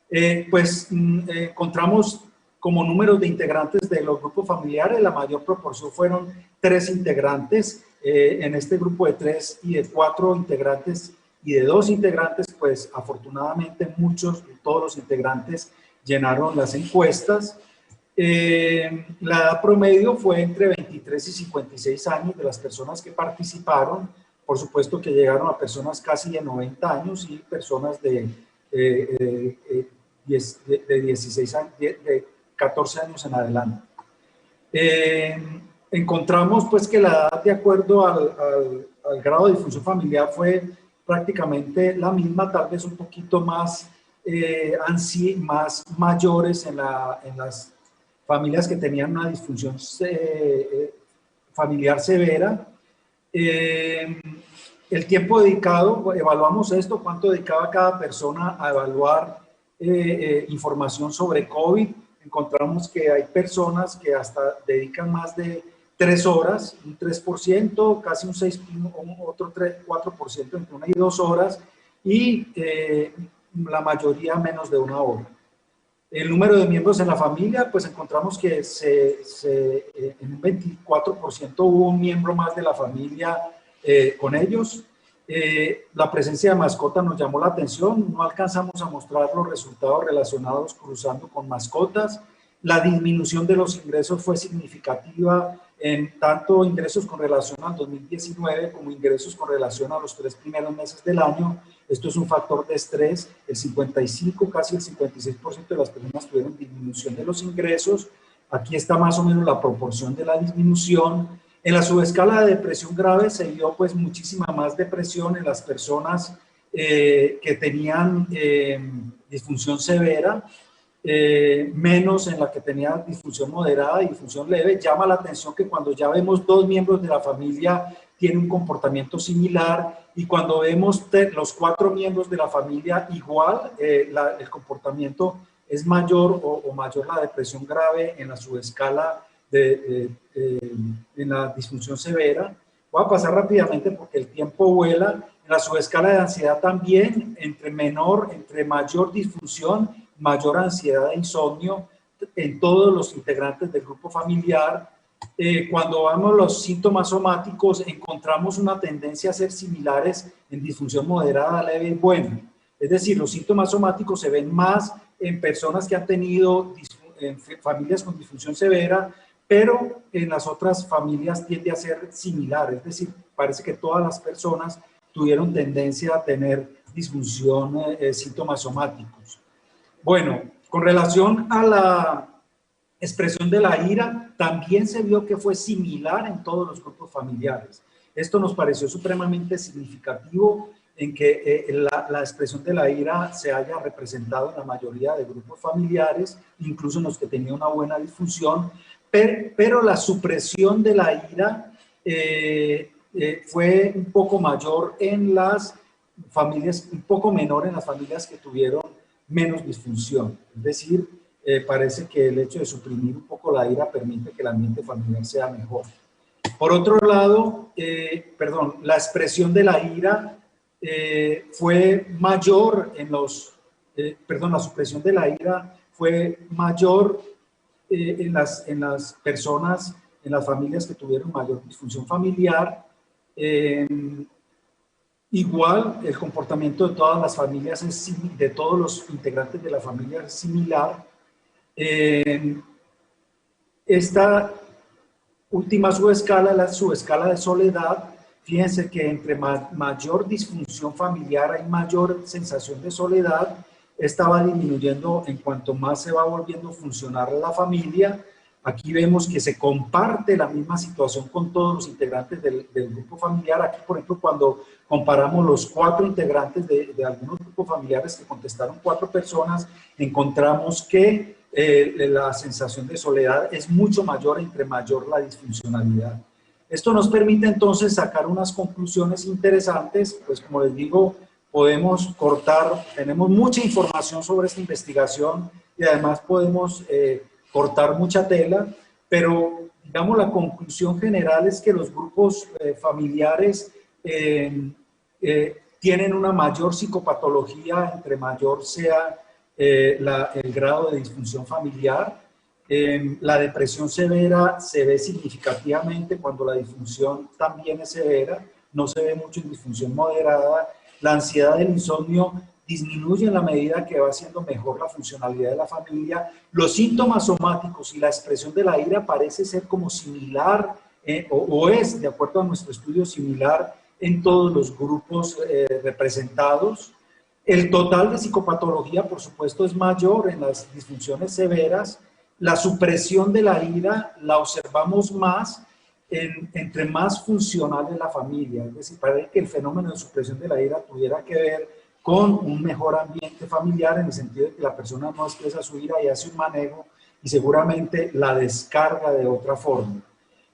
Encontramos como números de integrantes de los grupos familiares, la mayor proporción fueron 3 integrantes. En este grupo de 3 y de 4 integrantes y de 2 integrantes, pues afortunadamente todos los integrantes llenaron las encuestas. La edad promedio fue entre 23 y 56 años de las personas que participaron. Por supuesto que llegaron a personas casi de 90 años y personas de 16 años, de 14 años en adelante. Encontramos pues que la edad, de acuerdo al grado de disfunción familiar, fue prácticamente la misma, tal vez un poquito más, más mayores en las familias que tenían una disfunción familiar severa. El tiempo dedicado, evaluamos esto, cuánto dedicaba cada persona a evaluar información sobre COVID. Encontramos que hay personas que hasta dedican más de 3 horas, un 3%, casi un 6%, otro 4%, entre 1 y 2 horas, y la mayoría menos de 1 hora. El número de miembros en la familia, pues encontramos que en un 24% hubo un miembro más de la familia con ellos. La presencia de mascotas nos llamó la atención, no alcanzamos a mostrar los resultados relacionados cruzando con mascotas. La disminución de los ingresos fue significativa en tanto ingresos con relación al 2019 como ingresos con relación a los 3 primeros meses del año. Esto es un factor de estrés. El 55, casi el 56% de las personas tuvieron disminución de los ingresos. Aquí está más o menos la proporción de la disminución. En la subescala de depresión grave se vio pues muchísima más depresión en las personas que tenían disfunción severa, menos en la que tenía disfunción moderada y disfunción leve. Llama la atención que cuando ya vemos 2 miembros de la familia tienen un comportamiento similar, y cuando vemos los 4 miembros de la familia igual, el comportamiento es mayor o mayor la depresión grave en la subescala en la disfunción severa. Voy a pasar rápidamente porque el tiempo vuela. En la subescala de ansiedad también, entre mayor disfunción, mayor ansiedad e insomnio en todos los integrantes del grupo familiar. Cuando vemos los síntomas somáticos, encontramos una tendencia a ser similares en disfunción moderada, leve y buena. Es decir, los síntomas somáticos se ven más en personas que han tenido familias con disfunción severa, pero en las otras familias tiende a ser similar. Es decir, parece que todas las personas tuvieron tendencia a tener disfunción, síntomas somáticos. Bueno, con relación a la expresión de la ira, también se vio que fue similar en todos los grupos familiares. Esto nos pareció supremamente significativo en que la expresión de la ira se haya representado en la mayoría de grupos familiares, incluso en los que tenían una buena disfunción, pero la supresión de la ira fue un poco mayor en las familias, un poco menor en las familias que tuvieron menos disfunción. Es decir, parece que el hecho de suprimir un poco la ira permite que el ambiente familiar sea mejor. Por otro lado, la expresión de la ira fue mayor en los, la supresión de la ira fue mayor en las personas, en las familias que tuvieron mayor disfunción familiar. Igual, el comportamiento de todas las familias, de todos los integrantes de la familia es similar. última subescala, la subescala de soledad. Fíjense que entre mayor disfunción familiar hay mayor sensación de soledad. Esta va disminuyendo en cuanto más se va volviendo funcional la familia. Aquí vemos que se comparte la misma situación con todos los integrantes del grupo familiar. Aquí, por ejemplo, cuando comparamos los 4 integrantes de algunos grupos familiares que contestaron 4 personas, encontramos que la sensación de soledad es mucho mayor entre mayor la disfuncionalidad. Esto nos permite entonces sacar unas conclusiones interesantes, pues como les digo, podemos cortar, tenemos mucha información sobre esta investigación y además podemos cortar mucha tela, pero digamos la conclusión general es que los grupos familiares tienen una mayor psicopatología entre mayor sea el grado de disfunción familiar. La depresión severa se ve significativamente cuando la disfunción también es severa, no se ve mucho en disfunción moderada. La ansiedad y el insomnio disminuye en la medida que va siendo mejor la funcionalidad de la familia. Los síntomas somáticos y la expresión de la ira parece ser como similar, o es, de acuerdo a nuestro estudio, similar en todos los grupos representados. El total de psicopatología, por supuesto, es mayor en las disfunciones severas. La supresión de la ira la observamos más entre más funcional es la familia. Es decir, parece que el fenómeno de supresión de la ira tuviera que ver con un mejor ambiente familiar, en el sentido de que la persona no expresa su ira y hace un manejo y seguramente la descarga de otra forma.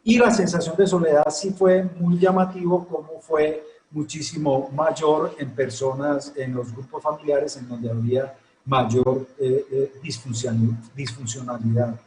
Y la sensación de soledad sí fue muy llamativo, como fue muchísimo mayor en personas, en los grupos familiares en donde había mayor disfuncionalidad.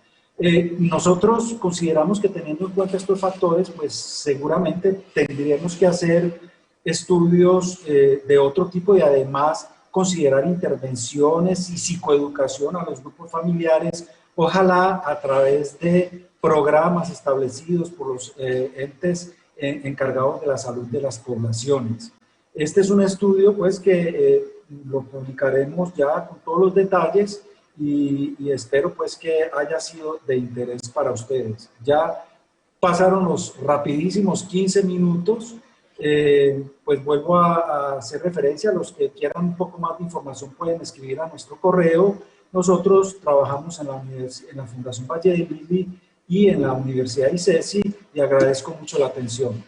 Nosotros consideramos que teniendo en cuenta estos factores, pues seguramente tendríamos que hacer estudios de otro tipo y además considerar intervenciones y psicoeducación a los grupos familiares, ojalá a través de programas establecidos por los entes encargados de la salud de las poblaciones. Este es un estudio pues que lo publicaremos ya con todos los detalles y espero pues que haya sido de interés para ustedes. Ya pasaron los rapidísimos 15 minutos, pues vuelvo a hacer referencia. A los que quieran un poco más de información pueden escribir a nuestro correo. Nosotros trabajamos en la Fundación Valle de Lili y en la Universidad ICESI y agradezco mucho la atención.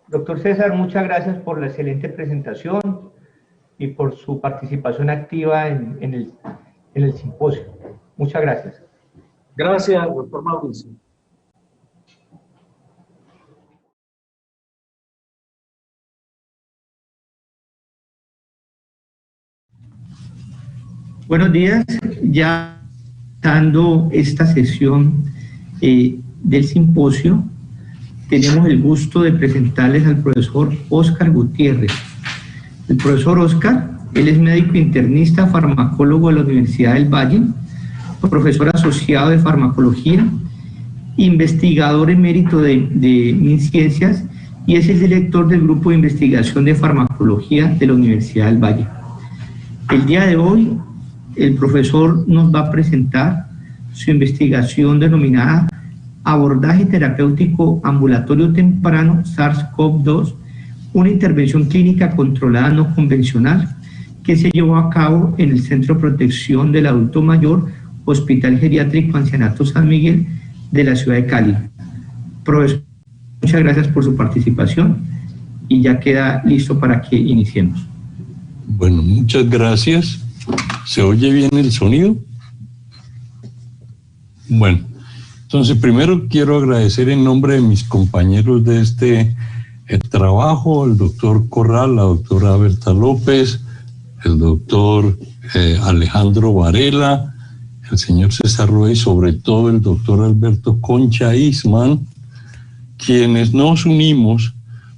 Doctor César, muchas gracias por la excelente presentación y por su participación activa en el simposio. Muchas gracias.
Gracias, doctor Mauricio.
Buenos días. Ya dando esta sesión del simposio, tenemos el gusto de presentarles al profesor Óscar Gutiérrez. El profesor Óscar, él es médico internista, farmacólogo de la Universidad del Valle, profesor asociado de farmacología, investigador emérito de MinCiencias y es el director del grupo de investigación de farmacología de la Universidad del Valle. El día de hoy, el profesor nos va a presentar su investigación denominada Abordaje terapéutico ambulatorio temprano SARS-CoV-2, una intervención clínica controlada no convencional que se llevó a cabo en el Centro de Protección del Adulto Mayor, Hospital Geriátrico Ancianato San Miguel de la ciudad de Cali. Profesor, muchas gracias por su participación y ya queda listo para que iniciemos.
Bueno, muchas gracias. ¿Se oye bien el sonido? Bueno, entonces primero quiero agradecer en nombre de mis compañeros de este trabajo, el doctor Corral, la doctora Berta López, el doctor Alejandro Varela, el señor César Rueda y sobre todo el doctor Alberto Concha Isman, quienes nos unimos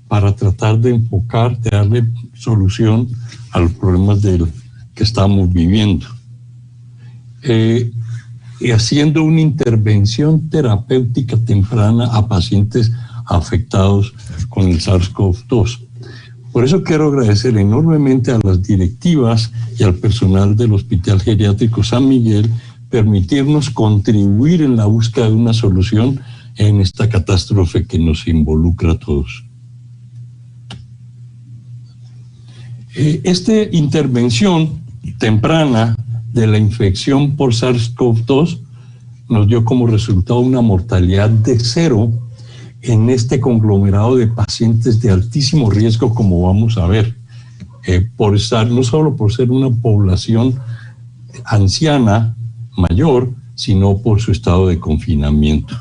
para tratar de enfocar, de darle solución a los problemas que estamos viviendo. Y haciendo una intervención terapéutica temprana a pacientes afectados con el SARS-CoV-2. Por eso quiero agradecer enormemente a las directivas y al personal del Hospital Geriátrico San Miguel permitirnos contribuir en la búsqueda de una solución en esta catástrofe que nos involucra a todos. Esta intervención temprana de la infección por SARS-CoV-2 nos dio como resultado una mortalidad de 0 en este conglomerado de pacientes de altísimo riesgo, como vamos a ver, por estar, no solo por ser una población anciana, mayor, sino por su estado de confinamiento.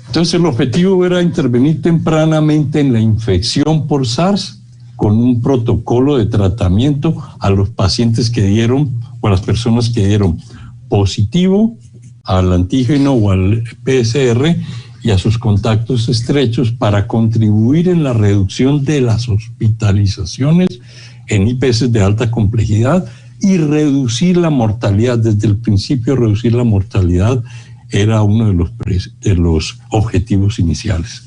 Entonces el objetivo era intervenir tempranamente en la infección por SARS con un protocolo de tratamiento a los pacientes que dieron, o a las personas que dieron positivo al antígeno o al PCR y a sus contactos estrechos, para contribuir en la reducción de las hospitalizaciones en IPS de alta complejidad y reducir la mortalidad. Desde el principio, reducir la mortalidad era uno de los objetivos iniciales.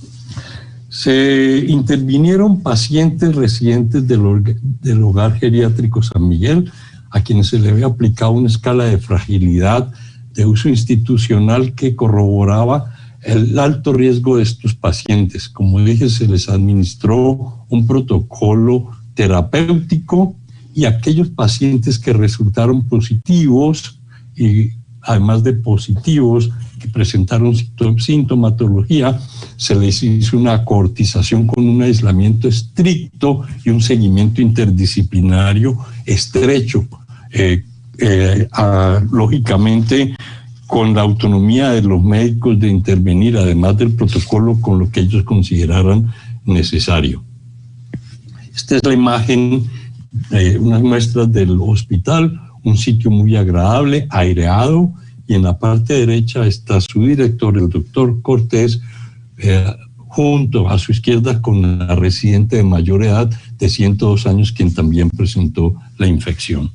Se intervinieron pacientes residentes del Hogar Geriátrico San Miguel, a quienes se le había aplicado una escala de fragilidad de uso institucional que corroboraba el alto riesgo de estos pacientes. Como dije, se les administró un protocolo terapéutico, y aquellos pacientes que resultaron positivos, y además de positivos que presentaron sintomatología, se les hizo una cohortización con un aislamiento estricto y un seguimiento interdisciplinario estrecho, lógicamente con la autonomía de los médicos de intervenir, además del protocolo, con lo que ellos consideraran necesario. Esta es la imagen, unas muestras del hospital, un sitio muy agradable, aireado, y en la parte derecha está su director, el doctor Cortés, junto a su izquierda con la residente de mayor edad de 102 años, quien también presentó la infección.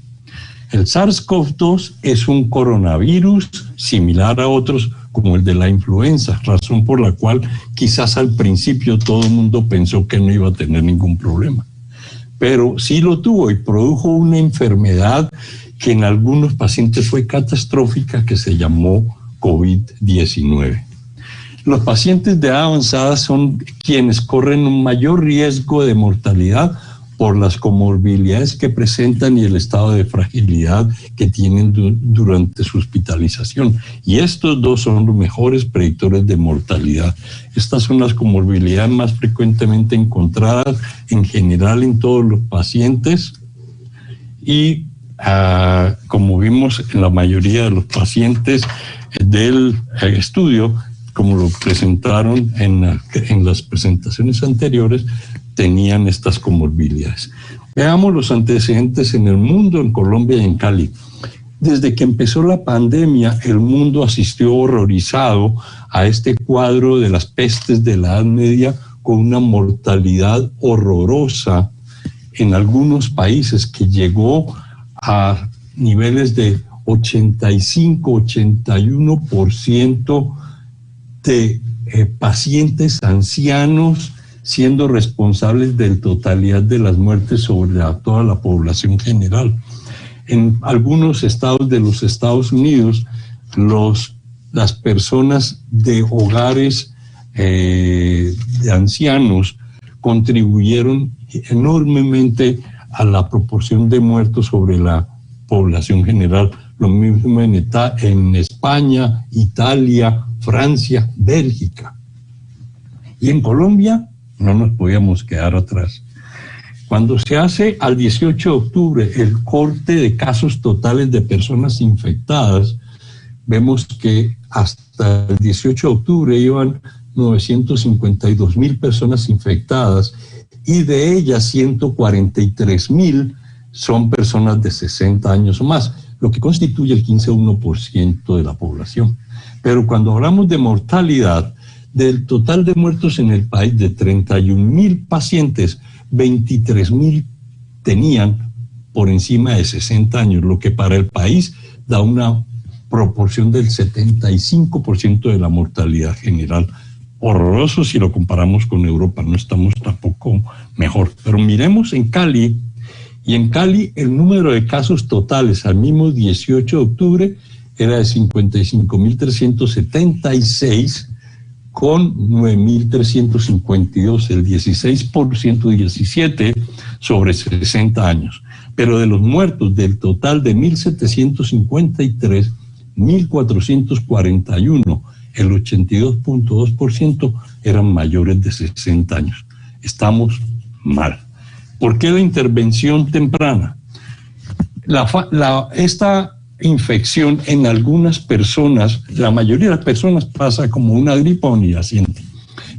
El SARS-CoV-2 es un coronavirus similar a otros como el de la influenza, razón por la cual quizás al principio todo el mundo pensó que no iba a tener ningún problema. Pero sí lo tuvo y produjo una enfermedad que en algunos pacientes fue catastrófica, que se llamó COVID-19. Los pacientes de edad avanzada son quienes corren un mayor riesgo de mortalidad por las comorbilidades que presentan y el estado de fragilidad que tienen durante su hospitalización. Y estos dos son los mejores predictores de mortalidad. Estas son las comorbilidades más frecuentemente encontradas en general en todos los pacientes, y como vimos en la mayoría de los pacientes del estudio, como lo presentaron en las presentaciones anteriores, tenían estas comorbilidades. Veamos los antecedentes en el mundo, en Colombia y en Cali. Desde que empezó la pandemia, el mundo asistió horrorizado a este cuadro de las pestes de la Edad Media, con una mortalidad horrorosa en algunos países que llegó a niveles de 85-81% de pacientes ancianos siendo responsables de la totalidad de las muertes sobre toda la población general. En algunos estados de los Estados Unidos, las personas de hogares de ancianos contribuyeron enormemente a la proporción de muertos sobre la población general. Lo mismo en España, Italia, Francia, Bélgica. Y en Colombia no nos podíamos quedar atrás. Cuando se hace al 18 de octubre el corte de casos totales de personas infectadas, vemos que hasta el 18 de octubre iban 952.000 personas infectadas, y de ellas 143.000 son personas de 60 años o más, lo que constituye el 15,1% de la población. Pero cuando hablamos de mortalidad, del total de muertos en el país, de 31.000 pacientes, 23.000 tenían por encima de 60 años, lo que para el país da una proporción del 75% de la mortalidad general. Horroroso si lo comparamos con Europa, no estamos tampoco mejor. Pero miremos en Cali, Y en Cali el número de casos totales al mismo 18 de octubre era de 55.376 con 9.352, el 16%, 17 sobre 60 años. Pero de los muertos del total de 1.753, 1.441, el 82.2% eran mayores de 60 años. Estamos mal. ¿Por qué la intervención temprana? Esta infección en algunas personas, la mayoría de las personas pasa como una gripa o ni la siente,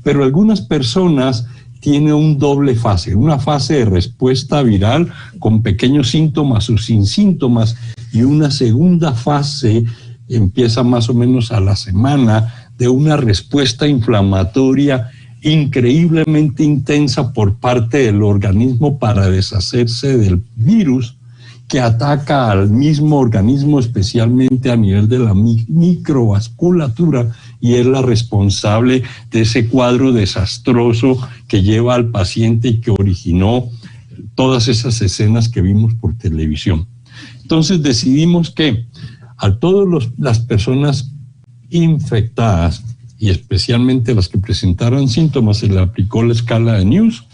pero algunas personas tienen un doble fase, una fase de respuesta viral con pequeños síntomas o sin síntomas, y una segunda fase empieza más o menos a la semana de una respuesta inflamatoria increíblemente intensa por parte del organismo para deshacerse del virus que ataca al mismo organismo, especialmente a nivel de la microvasculatura, y es la responsable de ese cuadro desastroso que lleva al paciente y que originó todas esas escenas que vimos por televisión. Entonces decidimos que a todas las personas infectadas, y especialmente las que presentaran síntomas, se le aplicó la escala de News,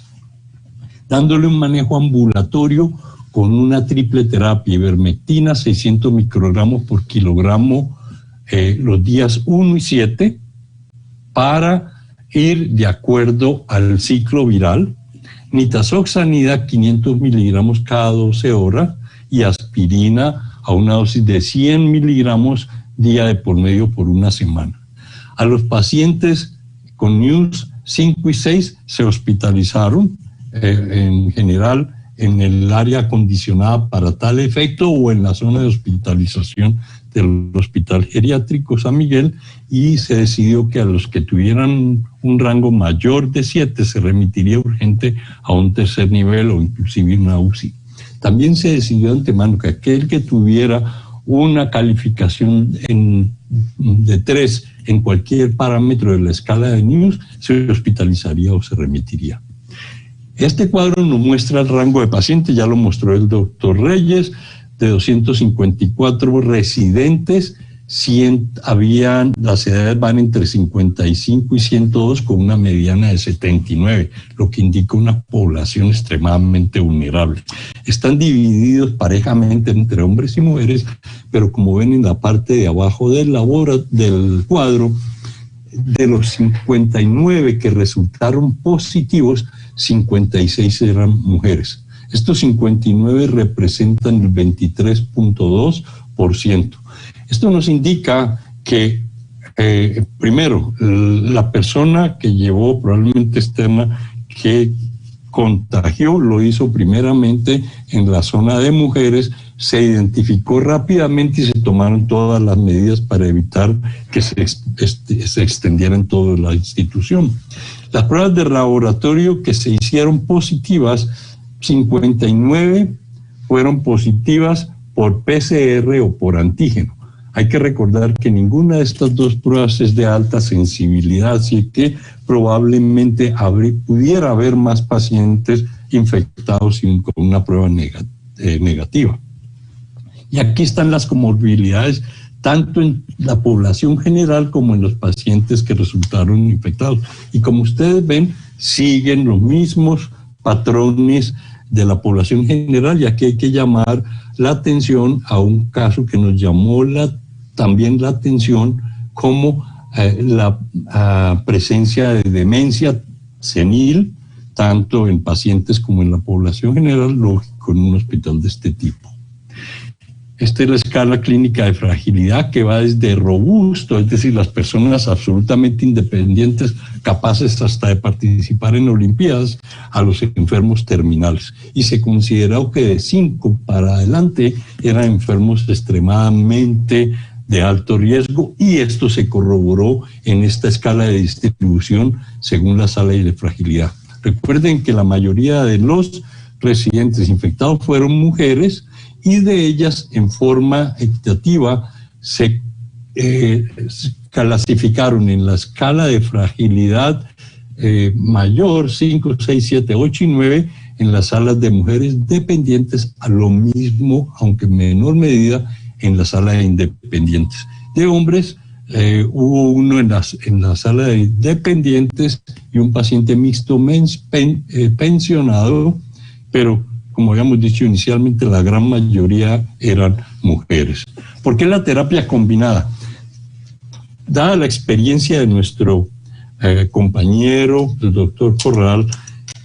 dándole un manejo ambulatorio con una triple terapia: ivermectina, 600 microgramos por kilogramo los días 1 y 7, para ir de acuerdo al ciclo viral, nitazoxanida, 500 miligramos cada 12 horas, y aspirina a una dosis de 100 miligramos día de por medio por una semana. A los pacientes con News 5 y 6 se hospitalizaron, en general en el área acondicionada para tal efecto o en la zona de hospitalización del Hospital Geriátrico San Miguel, y se decidió que a los que tuvieran un rango mayor de 7 se remitiría urgente a un tercer nivel o inclusive una UCI. También se decidió de antemano que aquel que tuviera una calificación de 3 en cualquier parámetro de la escala de News se hospitalizaría o se remitiría. Este cuadro nos muestra el rango de pacientes, ya lo mostró el doctor Reyes, de 254 residentes, las edades van entre 55 y 102, con una mediana de 79, lo que indica una población extremadamente vulnerable. Están divididos parejamente entre hombres y mujeres, pero como ven en la parte de abajo del cuadro, de los 59 que resultaron positivos, 56 eran mujeres. Estos 59 representan el 23.2%. Esto nos indica que, primero, la persona que llevó, probablemente externa, que contagió, lo hizo primeramente en la zona de mujeres, se identificó rápidamente y se tomaron todas las medidas para evitar que se extendiera en toda la institución. Las pruebas de laboratorio que se hicieron positivas, 59 fueron positivas por PCR o por antígeno. Hay que recordar que ninguna de estas dos pruebas es de alta sensibilidad, así que probablemente pudiera haber más pacientes infectados con una prueba negativa. Y aquí están las comorbilidades, tanto en la población general como en los pacientes que resultaron infectados. Y como ustedes ven, siguen los mismos patrones de la población general, y aquí hay que llamar la atención a un caso que nos llamó también la atención, como la presencia de demencia senil, tanto en pacientes como en la población general, lógico, en un hospital de este tipo. Esta es la escala clínica de fragilidad, que va desde robusto, es decir, las personas absolutamente independientes, capaces hasta de participar en Olimpiadas, a los enfermos terminales. Y se consideró que de 5 para adelante eran enfermos extremadamente de alto riesgo, y esto se corroboró en esta escala de distribución según la sala de fragilidad. Recuerden que la mayoría de los residentes infectados fueron mujeres, y de ellas, en forma equitativa, se clasificaron en la escala de fragilidad mayor, 5, 6, 7, 8 y 9, en las salas de mujeres dependientes, a lo mismo, aunque en menor medida, en la sala de independientes. De hombres, hubo uno en la sala de dependientes y un paciente mixto pensionado, pero como habíamos dicho inicialmente, la gran mayoría eran mujeres. ¿Por qué la terapia combinada? Dada la experiencia de nuestro compañero, el doctor Corral,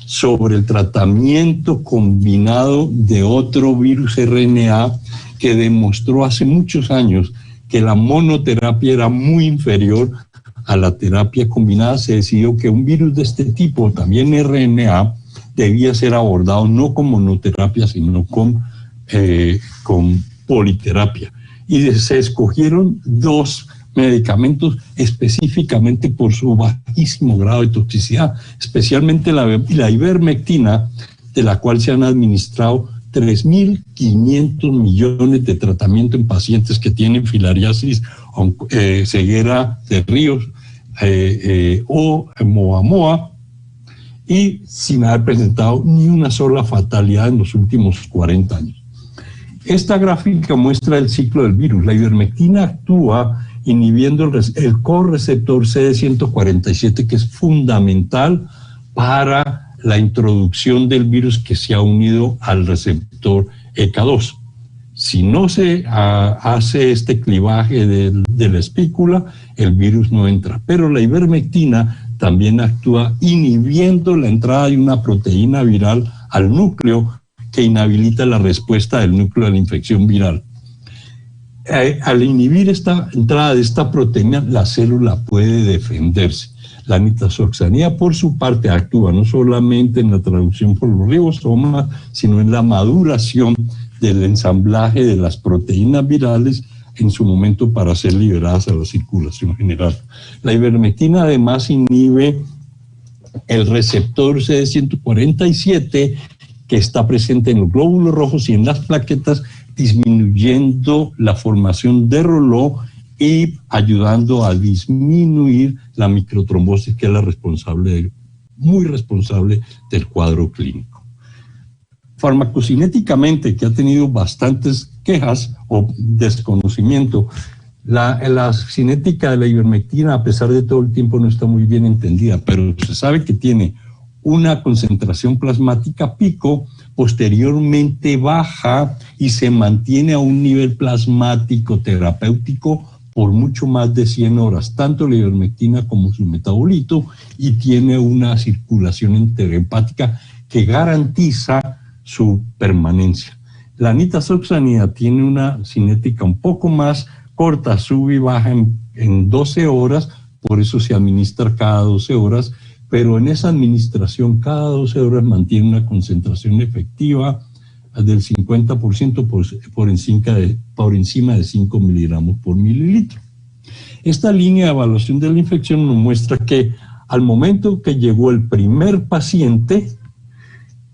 sobre el tratamiento combinado de otro virus RNA que demostró hace muchos años que la monoterapia era muy inferior a la terapia combinada, se decidió que un virus de este tipo, también RNA, debía ser abordado no con monoterapia, sino con politerapia. Y se escogieron dos medicamentos específicamente por su bajísimo grado de toxicidad, especialmente la ivermectina, de la cual se han administrado 3.500 millones de tratamiento en pacientes que tienen filariasis, ceguera de ríos o moamoa, y sin haber presentado ni una sola fatalidad en los últimos 40 años. Esta gráfica muestra el ciclo del virus. La ivermectina actúa inhibiendo el correceptor CD147, que es fundamental para la introducción del virus que se ha unido al receptor ECA2. Si no se hace este clivaje de la espícula, el virus no entra. Pero la ivermectina también actúa inhibiendo la entrada de una proteína viral al núcleo que inhabilita la respuesta del núcleo de la infección viral. Al inhibir esta entrada de esta proteína, la célula puede defenderse. La nitazoxanida, por su parte, actúa no solamente en la traducción por los ribosomas, sino en la maduración del ensamblaje de las proteínas virales en su momento para ser liberadas a la circulación general. La ivermectina además inhibe el receptor CD147 que está presente en los glóbulos rojos y en las plaquetas, disminuyendo la formación de Roló y ayudando a disminuir la microtrombosis, que es la muy responsable del cuadro clínico. Farmacocinéticamente, que ha tenido bastantes quejas o desconocimiento, la cinética de la ivermectina, a pesar de todo el tiempo, no está muy bien entendida, pero se sabe que tiene una concentración plasmática pico, posteriormente baja y se mantiene a un nivel plasmático terapéutico por mucho más de 100 horas, tanto la ivermectina como su metabolito, y tiene una circulación interhepática que garantiza su permanencia. La nitazoxanida tiene una cinética un poco más corta, sube y baja en 12 horas, por eso se administra cada 12 horas, pero en esa administración cada 12 horas mantiene una concentración efectiva del 50% por encima de 5 miligramos por mililitro. Esta línea de evaluación de la infección nos muestra que al momento que llegó el primer paciente,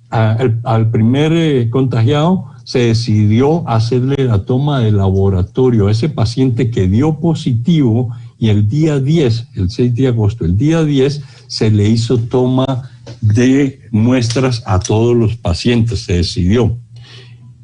al primer contagiado, se decidió hacerle la toma de laboratorio a ese paciente que dio positivo, y el día 10, el 6 de agosto, el día 10, se le hizo toma de muestras a todos los pacientes, se decidió.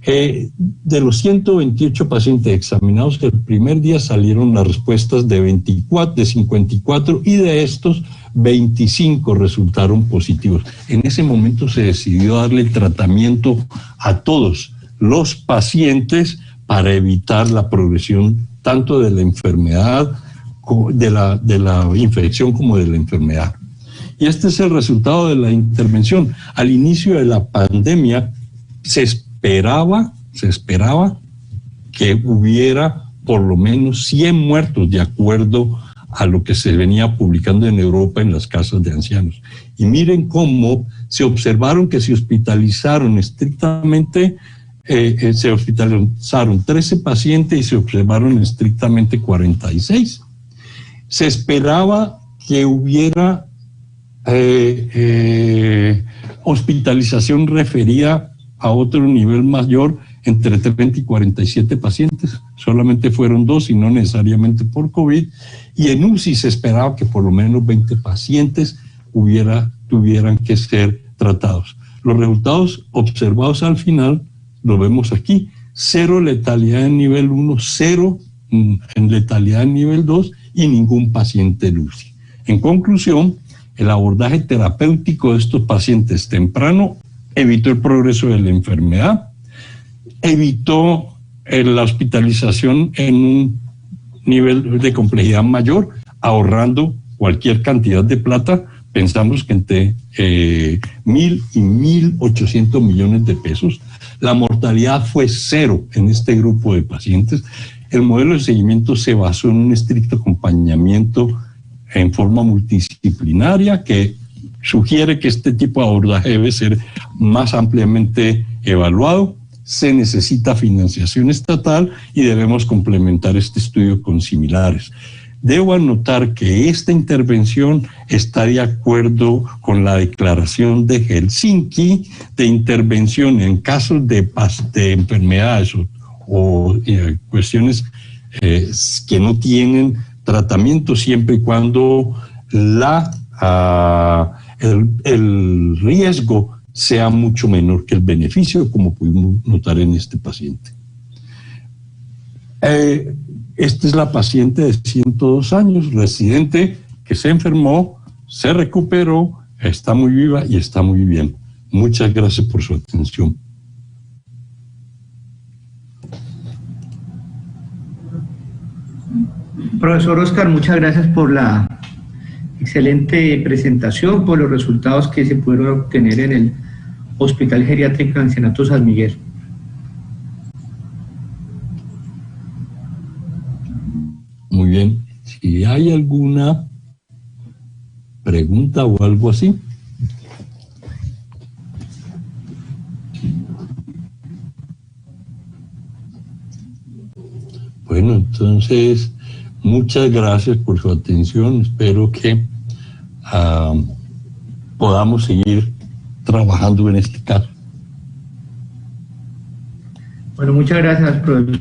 De los 128 pacientes examinados, el primer día salieron las respuestas de 54, y de estos 25 resultaron positivos. En ese momento se decidió darle tratamiento a todos los pacientes para evitar la progresión tanto de la enfermedad, de la infección como de la enfermedad. Y este es el resultado de la intervención. Al inicio de la pandemia se esperaba que hubiera por lo menos 100 muertos, de acuerdo a lo que se venía publicando en Europa en las casas de ancianos. Y miren cómo se observaron que se hospitalizaron estrictamente, se hospitalizaron 13 pacientes y se observaron estrictamente 46. Se esperaba que hubiera hospitalización referida a otro nivel mayor entre 30 y 47 pacientes. Solamente fueron 2 y no necesariamente por COVID. Y en UCI se esperaba que por lo menos 20 pacientes tuvieran que ser tratados. los resultados observados al final los vemos aquí. 0 letalidad en nivel 1, 0 en letalidad en nivel 2 y ningún paciente lúcido. En conclusión, el abordaje terapéutico de estos pacientes temprano evitó el progreso de la enfermedad, evitó la hospitalización en un nivel de complejidad mayor, ahorrando cualquier cantidad de plata. Pensamos que entre 1.000 y 1.800 millones de pesos. La mortalidad fue 0 en este grupo de pacientes. El modelo de seguimiento se basó en un estricto acompañamiento en forma multidisciplinaria que sugiere que este tipo de abordaje debe ser más ampliamente evaluado. Se necesita financiación estatal y debemos complementar este estudio con similares. Debo anotar que esta intervención está de acuerdo con la declaración de Helsinki de intervención en casos de enfermedades o cuestiones que no tienen tratamiento, siempre y cuando el riesgo sea mucho menor que el beneficio, como pudimos notar en este paciente. Esta es la paciente de 102 años, residente, que se enfermó, se recuperó, está muy viva y está muy bien. Muchas gracias por su atención.
Profesor Oscar, muchas gracias por la excelente presentación, por los resultados que se pudieron obtener en el Hospital Geriátrico de Ancianato San Miguel.
Muy bien. Si hay alguna pregunta o algo así. Bueno, entonces, muchas gracias por su atención. Espero que podamos seguir trabajando en este caso.
Bueno, muchas gracias, profesor.